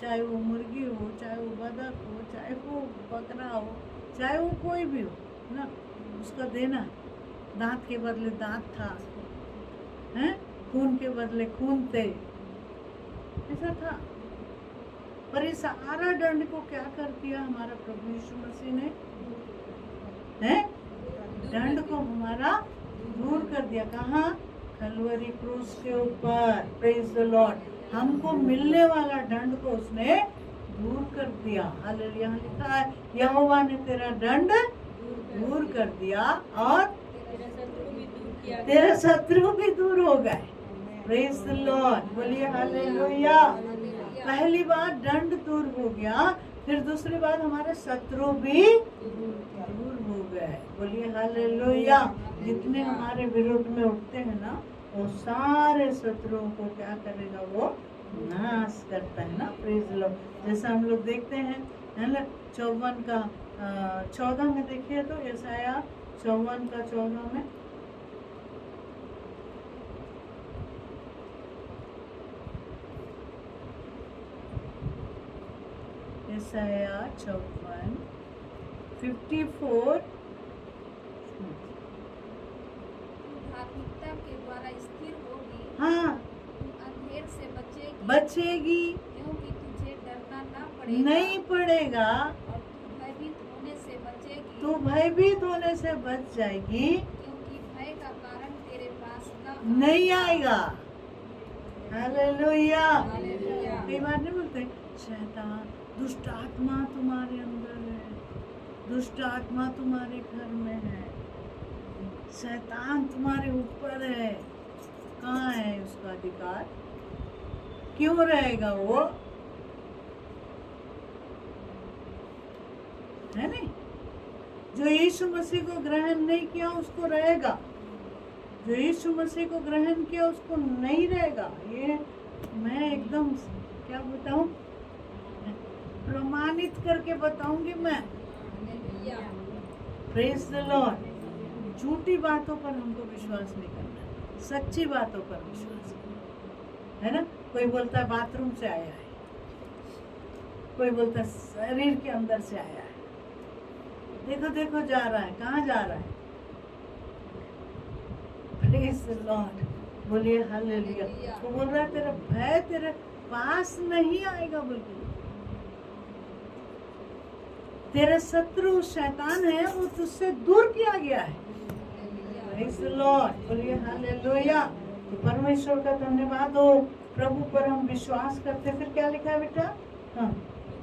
चाहे वो मुर्गी हो, चाहे वो बतख हो, चाहे वो बकरा हो, चाहे वो कोई भी हो ना, उसका देना है। दांत के बदले दांत था, हैं? खून के बदले खून थे, ऐसा था। पर इस सारा दंड को क्या कर दिया हमारा प्रभु यीशु मसीह ने? हैं? दंड को हमारा दूर कर दिया। कहाँ? कलवरी क्रूस के ऊपर। Praise the Lord. हमको मिलने वाला दंड को उसने दूर कर दिया। हालेलुया। यहाँ लिखा है यहोवा ने तेरा दंड दूर कर दिया और तेरा शत्रु भी दूर किया गया। तेरे शत्रु भी दूर हो गए। Praise the Lord. बोलिए हालेलुया। पहली बार दंड दूर हो गया, फिर दूसरी बार हमारे शत्रु भी दूर हो गए। बोलिए हालेलुया। जितने हमारे विरोध में उठते हैं ना, वो सारे शत्रुओं को क्या करेगा? वो नाश करता है ना। Praise the Lord. जैसा हम लोग देखते हैं, है ना, 54 का 14 में देखिए तो, यशाया 54 का 14 में, यशाया 54 54 धार्मिकता के द्वारा स्थिर होगी, हाँ, अंधेर से बचेगी, बचेगी, क्योंकि तुझे डरना ना पड़ेगा, नहीं पड़ेगा, और तू भयभीत होने से बचेगी, तू भयभीत होने से बच जाएगी, क्योंकि भय का कारण तेरे पास नहीं आएगा। हालेलुया। हालेलुया। कई बार नहीं बोलते, शैतान, दुष्ट आत्मा तुम्हारे अंदर है, दुष्ट आत्मा तुम्हारे घर में है, शैतान तुम्हारे ऊपर है। कहाँ है उसका अधिकार? क्यों रहेगा वो? है नहीं? जो यीशु मसीह को ग्रहण नहीं किया उसको रहेगा, जो यीशु मसीह को ग्रहण किया उसको नहीं रहेगा। ये मैं एकदम क्या बताऊं, प्रमाणित करके बताऊंगी मैं। Praise the Lord. झूठी बातों पर हमको विश्वास नहीं करना, सच्ची बातों पर विश्वास करना है ना। कोई बोलता है बाथरूम से आया है, कोई बोलता है शरीर के अंदर से आया है। देखो देखो जा रहा है, कहाँ जा रहा है? Praise the Lord. बोलिए हालेलुया। वो बोल रहा है तेरा भय तेरे पास नहीं आएगा, बिल्कुल। तेरा शत्रु शैतान है, वो तुझसे दूर किया गया है। Praise the Lord. बोलिए हालेलुया। तो परमेश्वर का धन्यवाद हो, प्रभु पर हम विश्वास करते। फिर क्या लिखा है बेटा? हाँ,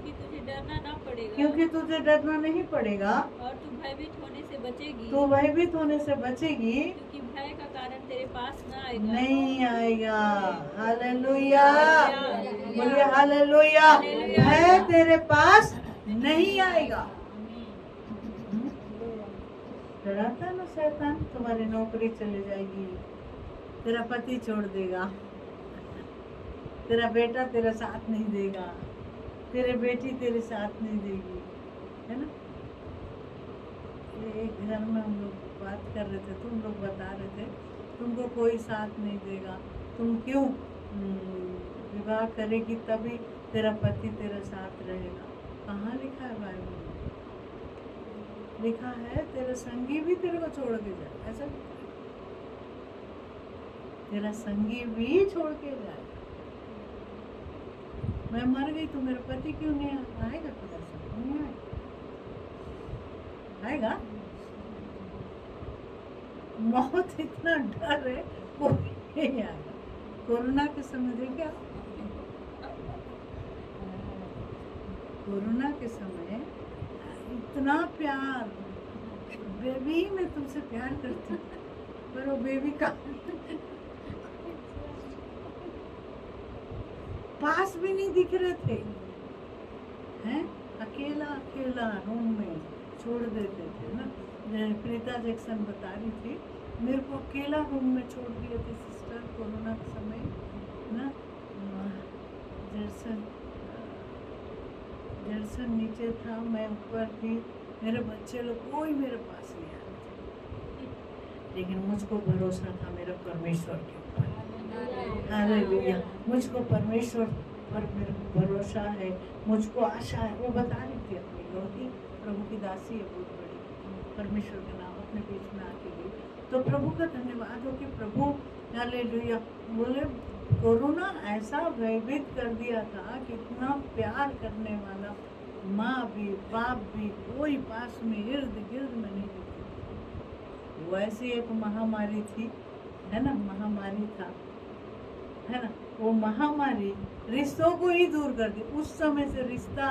क्योंकि तुझे डरना ना पड़ेगा, क्योंकि तुझे डरना नहीं पड़ेगा, और तू भयभीत होने से बचेगी, तू भयभीत होने से बचेगी, क्योंकि भय का कारण तेरे पास ना आएगा। नहीं आएगा। हालेलुया। बोलिए हालेलुया। भय तेरे पास नहीं आएगा। डराता ना शैतान, तुम्हारी नौकरी चली जाएगी, तेरा पति छोड़ देगा, तेरा बेटा तेरा साथ नहीं देगा, तेरे बेटी तेरे साथ नहीं देगी, है ना। एक घर में हम लोग बात कर रहे थे, तुम लोग बता रहे थे तुमको कोई साथ नहीं देगा, तुम क्यों विवाह करेगी तभी तेरा पति तेरा साथ रहेगा। कहाँ लिखा है बाइबल में? लिखा है तेरा संगी भी तेरे को छोड़ के जाए, ऐसा तेरा संगी भी छोड़ के जाए। मैं मर गई तो मेरा पति क्यों नहीं आएगा? तेरा साथ नहीं आएगा। मौत इतना डर है, कोई नहीं आएगा। कोरोना के समय देखा, कोरोना के समय इतना प्यार, बेबी मैं तुमसे प्यार करती हूँ, पर वो बेबी का पास भी नहीं दिख रहे थे, हैं? अकेला अकेला रूम में छोड़ देते थे ना। प्रीता जैक्सन बता रही थी मेरे को अकेला रूम में छोड़ दिए थे सिस्टर कोरोना के समय ना। जर्सन नीचे था, मैं ऊपर थी, मेरे बच्चे लोग कोई मेरे पास नहीं आए, लेकिन मुझको भरोसा था मेरा परमेश्वर के ऊपर। हालेलुया। मुझको परमेश्वर पर मेरा भरोसा है, मुझको आशा है। वो बता रही थी अपनी लौटी प्रभु की दासी है बहुत बड़ी, परमेश्वर का नाम अपने बीच में आके गई। तो प्रभु का धन्यवाद हो कि प्रभु हालेलुया बोले कोरोना ऐसा भयभीत कर दिया था कि इतना प्यार करने वाला माँ भी बाप भी कोई पास में इर्द गिर्द में नहीं दिखती। वो ऐसी एक महामारी थी, है ना, महामारी था, है ना। वो महामारी रिश्तों को ही दूर कर दी। उस समय से रिश्ता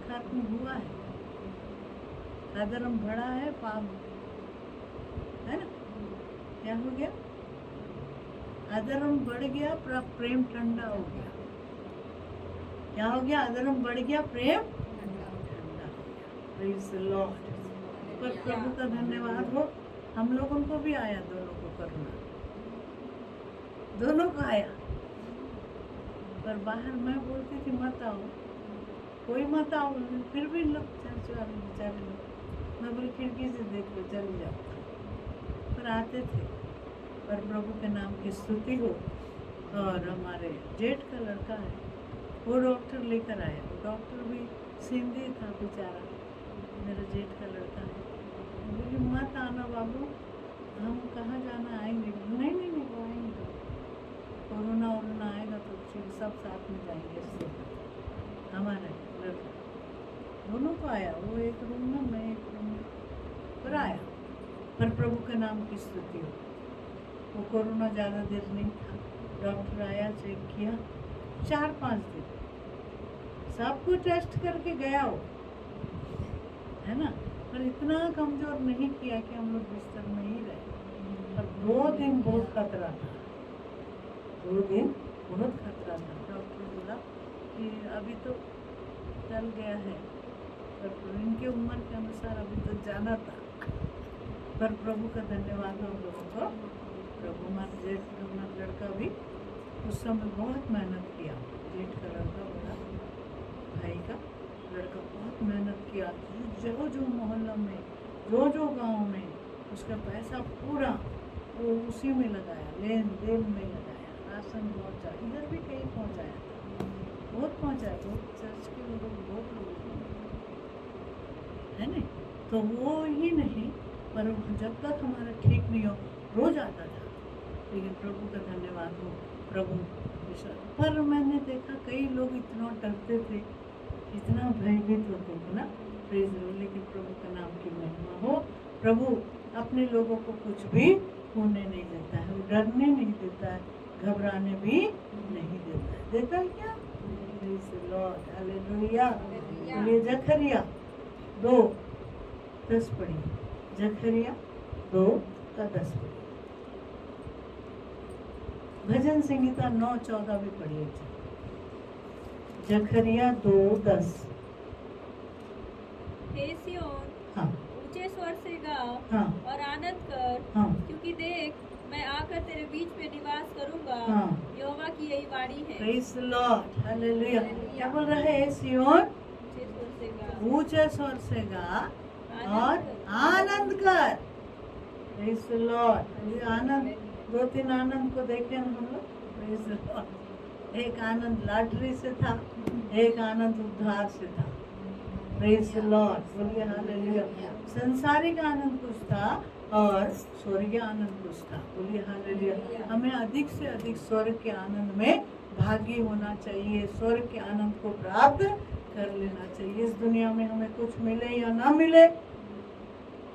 खत्म हुआ है, अधर्म बढ़ा है, पाप, है ना, क्या हो गया, अधर्म बढ़ गया, प्रेम ठंडा हो गया। क्या हो गया, अधर्म बढ़ गया, प्रेम ठंडा हो गया। Praise the Lord. पर प्रभु का धन्यवाद हो, हम लोगों को भी आया, दोनों को करना, दोनों को आया। पर बाहर मैं बोलती थी मत आओ, कोई मत आओ, फिर भी लोग चर्च वाले बेचारे लोग, मैं बोली खिड़की से देख लो, चले जाओ, पर आते थे। पर प्रभु के नाम की स्तुति हो। और हमारे जेठ का लड़का है, वो डॉक्टर लेकर आया, डॉक्टर भी सिंधी था बेचारा, मेरा जेठ का लड़का है। बोली मत आना बाबू, हम कहाँ जाना, आएंगे। नहीं नहीं नहीं, वो आएंगे, कोरोना वोरोना आएगा तो फिर सब साथ में जाएंगे। इससे हमारा लड़का दोनों को आया, वो एक रूम में, मैं एक रूम में, पर आया। पर प्रभु के नाम की स्तुति हो। वो कोरोना ज़्यादा देर नहीं था, डॉक्टर आया, चेक किया, 4-5 दिन सबको टेस्ट करके गया वो, है ना, पर इतना कमजोर नहीं किया कि हम लोग बिस्तर में ही रहे। पर 2 दिन बहुत खतरा था, 2 दिन बहुत खतरा था। डॉक्टर बोला कि अभी तो चल गया है, पर इनके उम्र के अनुसार अभी तो जाना था। पर प्रभु का धन्यवाद हम लोगों को, प्रभु हमारे जेठ हमारा लड़का भी उस समय बहुत मेहनत किया, जेठ का लड़का बड़ा भाई का लड़का बहुत मेहनत किया, जो मोहल्ला में, जो गांव में उसका पैसा पूरा वो उसी में लगाया, लेन देन में लगाया, राशन पहुँचा, इधर भी कहीं पहुँचाया, बहुत पहुँचाया, बहुत चर्च के लोग, बहुत लोग, है ना। तो वो ही नहीं, पर जब तक हमारा ठीक नहीं हो रोज आता था, लेकिन प्रभु का धन्यवाद हो, प्रभु पर मैंने देखा कई लोग इतना डरते थे, इतना भयभीत होते थे ना, प्रेज़ द लॉर्ड। लेकिन प्रभु का नाम की महिमा हो। प्रभु अपने लोगों को कुछ भी होने नहीं देता है, वो डरने नहीं देता है, घबराने भी नहीं देता है। देता है क्या? Praise the Lord, hallelujah. बोलिए जकरिया 2:10 पढ़िए, जकरिया 2:10 पढ़िए। भजन संहिता 9:14 भी पढ़िए, जकरिया 2:10। हे सिय्योन, हाँ ऊंचे स्वर से गा हाँ और आनंद कर, हाँ क्योंकि देख मैं आकर तेरे बीच में निवास करूंगा। हाँ। यहोवा की यही वाणी है। Praise the Lord, hallelujah. क्या बोल रहे हैं? सिय्योन ऊंचे स्वर से गा ऊंचे स्वर से गा और आनंद कर। Praise the lord. आनंद, 2-3 आनंद को देखे हम लोग। Praise the lord. एक आनंद लॉटरी से था, एक आनंद उद्धार से था। प्रेज़ द लॉर्ड, बोलिए हालेलुया। संसारिक आनंद कुछ था और स्वर्गीय आनंद कुछ था। बोलिए हालेलुया। हमें अधिक से अधिक स्वर्ग के आनंद में भागी होना चाहिए, स्वर्ग के आनंद को प्राप्त कर लेना चाहिए। इस दुनिया में हमें कुछ मिले या ना मिले,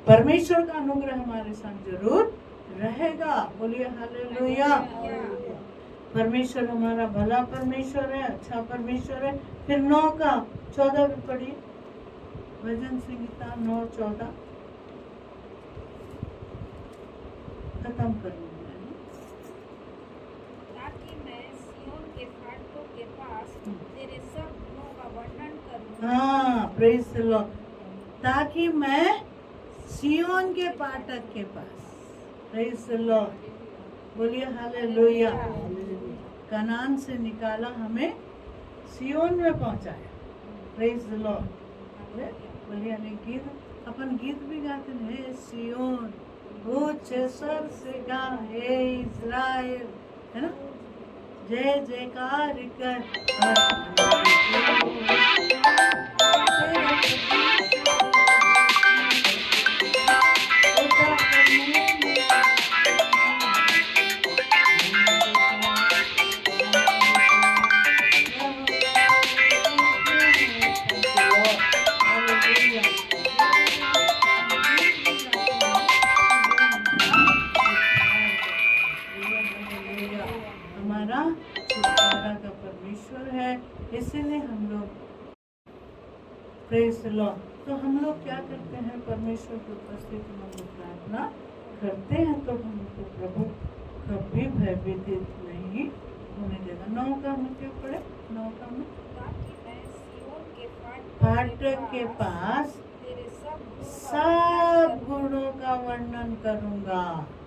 परमेश्वर का अनुग्रह हमारे साथ जरूर रहेगा। बोलिए हालेलुया। परमेश्वर हमारा भला परमेश्वर है, अच्छा परमेश्वर है। फिर 9:14 भी पढ़िए, भजन संहिता 9:14 खत्म कर लूंगा, ताकि मैं सिय्योन के फाटकों के पास तेरे सब गुणों का वर्णन करूं। हाँ प्रेज़ द लॉर्ड। ताकि मैं सिय्योन के फाटक के पास प्रेज द लॉर्ड, बोलिए हालेलुया। कनान से निकाला, हमें सियोन में पहुंचाया, प्रेज द लॉर्ड। बोलिए गीत, अपन गीत भी गाते हैं, सियोन ऊंच स्वर से गा हे इज़राइल, है ना, जय जयकार कर। हमारा छुटकारा का परमेश्वर है, इसीलिए हम लोग प्रेज द लॉर्ड। तो हम लोग क्या करते हैं, परमेश्वर की उपस्थिति में हम लोग प्रार्थना करते हैं, तो हमको प्रभु कभी भयभीत नहीं होने देगा। 9 का में क्या पढ़े, 9 का में, फाटक के पास सब गुणों का वर्णन करूंगा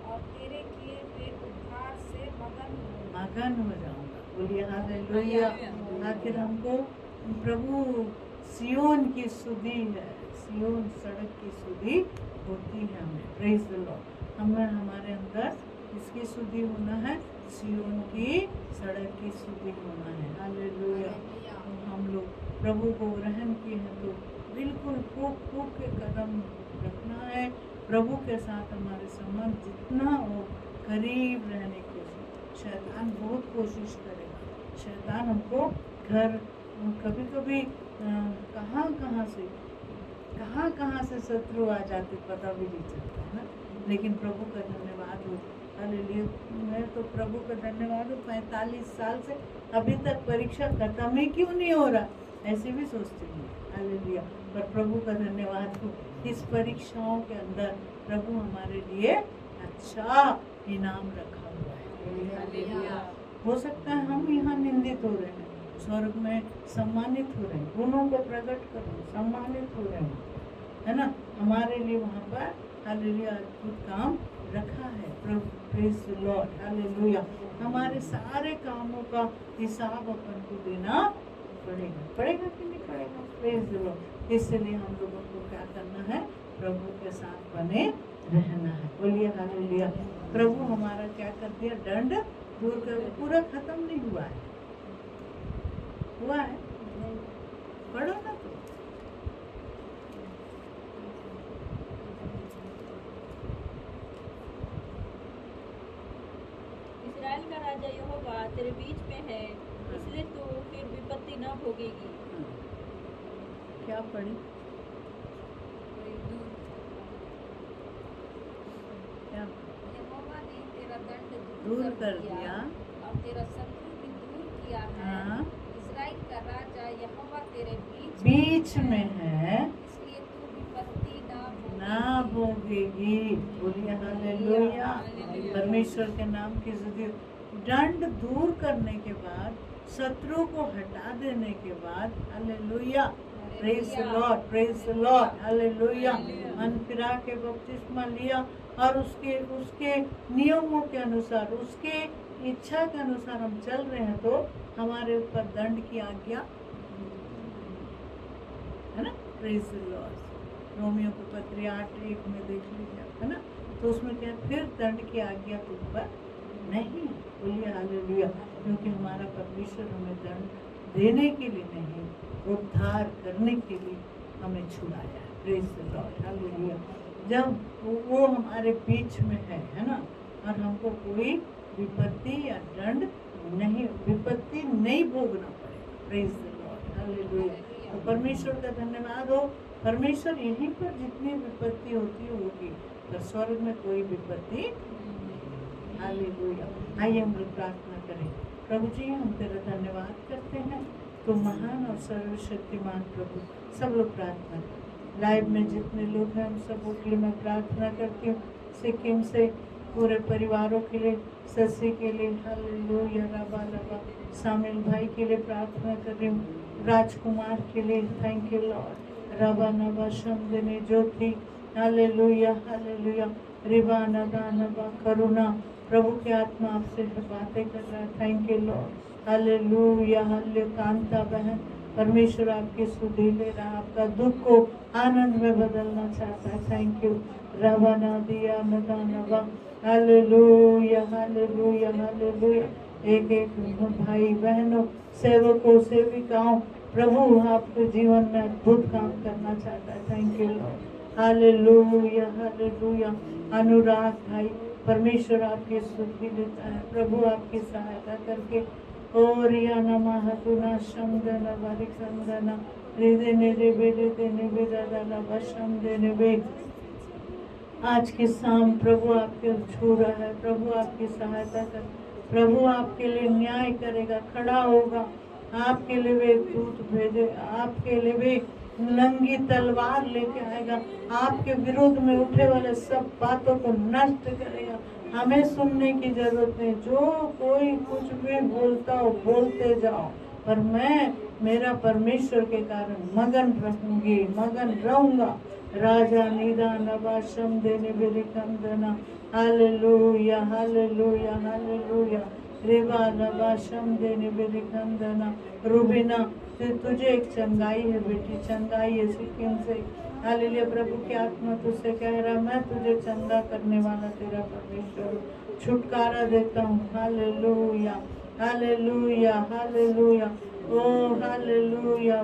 और तेरे किए हुए उद्धार से मगन हो जाऊंगा। बोलिए हालेलुया। आखिर हमको प्रभु सियोन की सुधि है, सियोन सड़क की सुधि होती है हमें, प्रेज द लॉर्ड। हमें हमारे अंदर इसकी सुधि होना है, सियोन की सड़क की सुधि होना है, हालेलुया। तो हम लोग प्रभु को ग्रहण किए हैं, तो बिल्कुल फूक फूक के कदम रखना है, प्रभु के साथ हमारे संबंध जितना हो करीब रहने की कोशिश। शैतान बहुत कोशिश करेगा, शैतान हमको घर कभी कभी कहाँ से शत्रु आ जाते पता भी नहीं चलता है ना, लेकिन प्रभु का धन्यवाद हो, हालेलुया। मैं तो प्रभु का धन्यवाद हो, 45 साल से अभी तक परीक्षा खत्म ही क्यों नहीं हो रहा, ऐसे भी सोचते हैं, हालेलुया। पर प्रभु का धन्यवाद हो, इस परीक्षाओं के अंदर प्रभु हमारे लिए अच्छा इनाम रखा हुआ है, हालेलुया। हो सकता है हम यहाँ निंदित हो रहे हैं, स्वर्ग में सम्मानित हो रहे हैं, गुणों को प्रकट कर रहे हैं, सम्मानित हो रहे हैं, है ना, हमारे लिए वहाँ पर हालेलुया अद्भुत काम रखा है, प्रेज द लॉर्ड, हालेलुया। हमारे सारे कामों का हिसाब अपन को देना पड़ेगा कि नहीं पड़ेगा, प्रेज द लॉर्ड। इसलिए हम लोगों को क्या करना है, प्रभु के साथ बने रहना है, बोलिए हालेलुया। प्रभु हमारा क्या कर दिया, दंड दूर कर, पूरा खत्म नहीं हुआ है, हुआ है, पढ़ो ना तो। इस्राएल का राजा यहोवा तेरे बीच में है, इसलिए तू फिर विपत्ति न भोगेगी। क्या पढ़ी, क्या यहोवा ने तेरा दंड दूर कर दिया और तेरा शत्रु भी दूर किया है। हाँ, इस्राएल का राजा यहोवा तेरे बीच में है, इसलिए तू विपत्ति ना भोगेगी, बोलिए हालेलुया। परमेश्वर के नाम की स्तुति। दंड दूर करने के बाद, शत्रु को हटा देने के बाद, hallelujah, praise the Lord, praise the Lord, hallelujah. मन फिरा के बपतिस्मा लिया और उसके नियमों के अनुसार, उसके इच्छा के अनुसार हम चल रहे हैं, तो हमारे ऊपर दंड की आज्ञा है ना, प्रेज द लॉर्ड। रोमियो की पत्री 8:1 में देख लीजिए, है ना, तो उसमें क्या, फिर दंड की आज्ञा तुम पर नहीं, बोलिए हालेलुया। क्योंकि हमारा परमेश्वर हमें दंड देने के लिए नहीं, उद्धार करने के लिए हमें छुड़ाया है, प्रेज द लॉर्ड, हालेलुया। जब वो हमारे बीच में है ना, और हमको कोई विपत्ति या दंड नहीं, विपत्ति नहीं भोगना पड़ेगा, प्रेज द लॉर्ड, हालेलुया। तो परमेश्वर का धन्यवाद हो, परमेश्वर यहीं पर जितनी विपत्ति होती होगी, पर स्वर्ग में कोई विपत्ति, हालेलुया। आइए हम लोग प्रार्थना करें। प्रभु जी, हम तेरा धन्यवाद करते हैं, तो महान और सर्वशक्तिमान प्रभु। सब लोग प्रार्थना करें। लाइव में जितने लोग हैं हम सबों के लिए मैं प्रार्थना करती हूँ, सिक्किम से पूरे परिवारों के लिए, ससी के लिए, हालेलुया, रबा लबा, शामिल भाई के लिए प्रार्थना कर रही हूँ, राजकुमार के लिए, थैंक यू लॉर्ड, रबा नबा शमदने ज्योति, हालेलुया, हालेलुया, रिबा नगा नबा करुणा। प्रभु की आत्मा आपसे बातें कर रहा है। Thank you lord. Hallelujah. Hallelujah. Kanta बहन, परमेश्वर आपकी सुधि ले रहा, आपका दुख को आनंद में बदलना चाहता है। Thank you. रवाना दिया नदा नवा। हालेलुया। हालेलुया। हालेलुया। एक एक भाई बहनों, सेवकों, सेविकाओं, प्रभु आपके जीवन में अद्भुत काम करना चाहता है। Thank you lord. Hallelujah. Hallelujah. Anurag भाई, परमेश्वर आपकी स्तुति देता है। प्रभु आपकी सहायता करके और या नमः तुना शमदना वरिकंदना हृदय निरे बेदे निवेदना वशम देने बे। आज की शाम प्रभु आपके छू रहा है। प्रभु आपकी सहायता कर, प्रभु आपके लिए न्याय करेगा, खड़ा होगा। आपके लिए वे दूत भेजे, आपके लिए वे नंगी तलवार लेके आएगा, आपके विरोध में उठे वाले सब बातों को नष्ट करेगा। हमें सुनने की जरूरत नहीं, जो कोई कुछ भी बोलता हो बोलते जाओ, पर मैं मेरा परमेश्वर के कारण मगन रहूंगी, मगन रहूंगा। राजा निदा नबाशम देने बेरी कंदना। हालेलुया। हालेलुया। हालेलुया। रेबा नबाशम देने बेरी कंदना। रूबीना, तुझे एक चंगाई है बेटी, चंगाई है सिक्किम से। हालेलुया। प्रभु की आत्मा तुझसे कह रहा, मैं तुझे चंगा करने वाला तेरा परमेश्वर हूँ, छुटकारा देता हूँ। हालेलुया। हालेलुया। हालेलुया। ओ हालेलुया।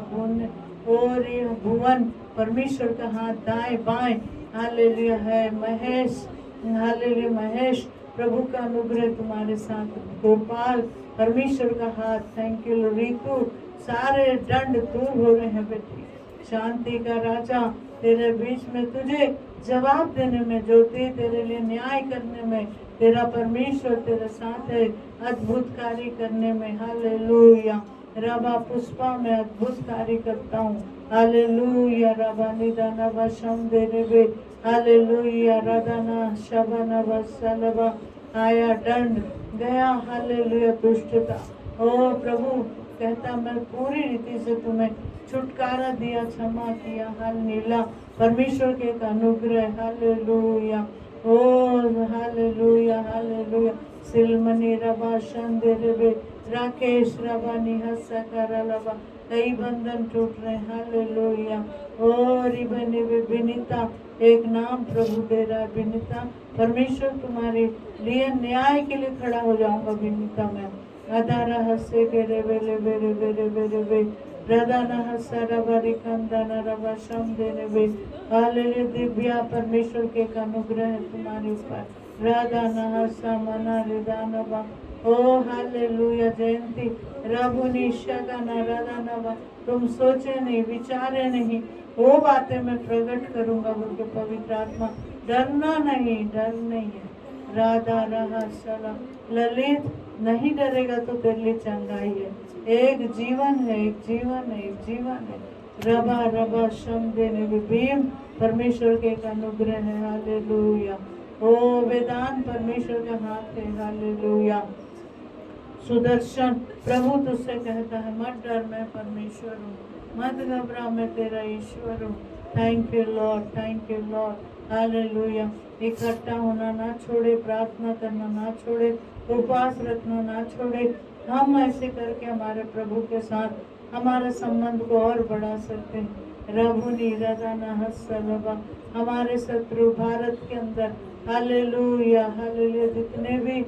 और ये भुवन परमेश्वर का हाथ दाएं बाएं हालेलुया है। महेश, हालेलुया। महेश, प्रभु का अनुग्रह तुम्हारे साथ। गोपाल, परमेश्वर का हाथ। Thank you. रितु, सारे दंड दूर हो रहे हैं बेटी। शांति का राजा तेरे बीच में, तुझे जवाब देने में, ज्योति तेरे लिए न्याय करने में तेरा परमेश्वर तेरे साथ है, अद्भुत कार्य करने में। हालेलुया। रबा पुष्पा में अद्भुत कार्य करता हूँ। हालेलुया। रबा निदाना वशम देने बे। हालेलुया। रदाना शबना वसलबा। आया दंड, गया हालेलुया दुष्टता। ओ प्रभु कहता, मैं पूरी रीति से तुम्हें छुटकारा दिया, क्षमा किया। हाल नीला, परमेश्वर के एक अनुग्रह। हालेलुया। ओ हालेलुया। हालेलुया। सिलमनी रबा शंदेरे, राकेश रबा निहसा करलबा, कई बंधन टूट रहे। हालेलुया। ओ रिबने विनीता, एक नाम प्रभु दे रहा है, विनीता। परमेश्वर तुम्हारे लिए न्याय के लिए खड़ा हो जाऊंगा विनीता में। अदारा हसे के रेबेले बेरे बेरे बेरे बे, रदाना हसा रबारी कंदाना रबा शम देने बे। हालेलुया। दिव्या, परमेश्वर के एक अनुग्रह है तुम्हारे ऊपर। राधाना हसा मना रिदाना बा। ओ हालेलुया। जयंती, रघुनी शगना राधाना, तुम सोचे नहीं, विचारे नहीं, वो बातें मैं प्रकट करूंगा बोलके पवित्र आत्मा। डरना नहीं, डर नहीं है। राधा रहा सला ललित, नहीं डरेगा तो तेरे लिए चंगाई है। एक जीवन है, एक जीवन है, एक जीवन है। रबा रबा शम देने भीम, परमेश्वर के एक अनुग्रह है। हालेलुया। ओ वेदान, परमेश्वर का हाथ है। हालेलुया। सुदर्शन, प्रभु तुझसे कहता है, मत डर, मैं परमेश्वर हूँ, मत घबरा, मैं तेरा ईश्वर हूँ। Thank you Lord. Thank you lord. Hallelujah. इकट्ठा होना ना छोड़े, प्रार्थना करना ना छोड़े, उपवास रखना ना छोड़े। हम ऐसे करके हमारे प्रभु के साथ हमारे संबंध को और बढ़ा सकते हैं। रघुनी रदाना हस्सलबा, हमारे शत्रु भारत के अंदर, हालेलुया। हालेलुया। जितने भी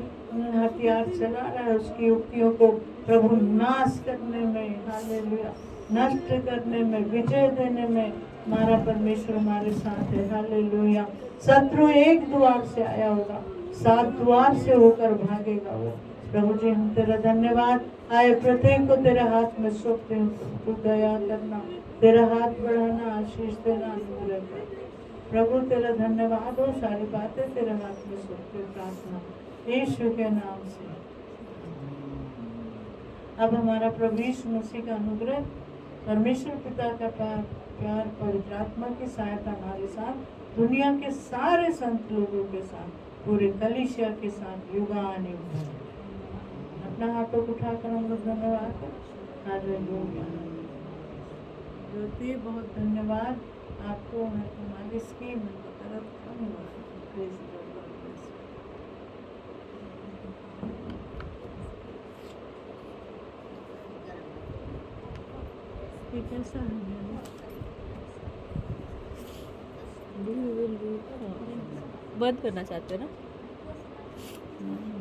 हथियार चला रहा है, उसकी युक्तियों को प्रभु नाश करने में, हालेलुया, नष्ट करने में, विजय देने में हमारा परमेश्वर हमारे साथ है। हालेलुया। शत्रु एक द्वार से आया होगा, 7 द्वार से होकर भागेगा वो। प्रभु जी, हम तेरा धन्यवाद, आए प्रत्येक को तेरे हाथ में सौंपते हैं। तू दया करना, तेरा हाथ बढ़ाना, आशीष देना, अनुग्रह करना। प्रभु तेरा धन्यवाद हो, सारी बातें तेरे हाथ में सौंपते, प्रार्थना यीशु के नाम से। अब हमारा प्रभु यीशु मसीह का अनुग्रह, परमेश्वर पिता का प्यार, पवित्र आत्मा की सहायता हमारे साथ, दुनिया के सारे संत लोगों के साथ, पूरे कलीसिया के साथ युगानुयुग। अपना हाथों को उठाकर हम लोग धन्यवाद करें। हालेलुया। ज्योति, बहुत धन्यवाद आपको, मैं तुम्हारी स्कीम में तरफ धन्यवाद। ये कैसा है मेरा? बंद करना चाहते हो ना? हम्म।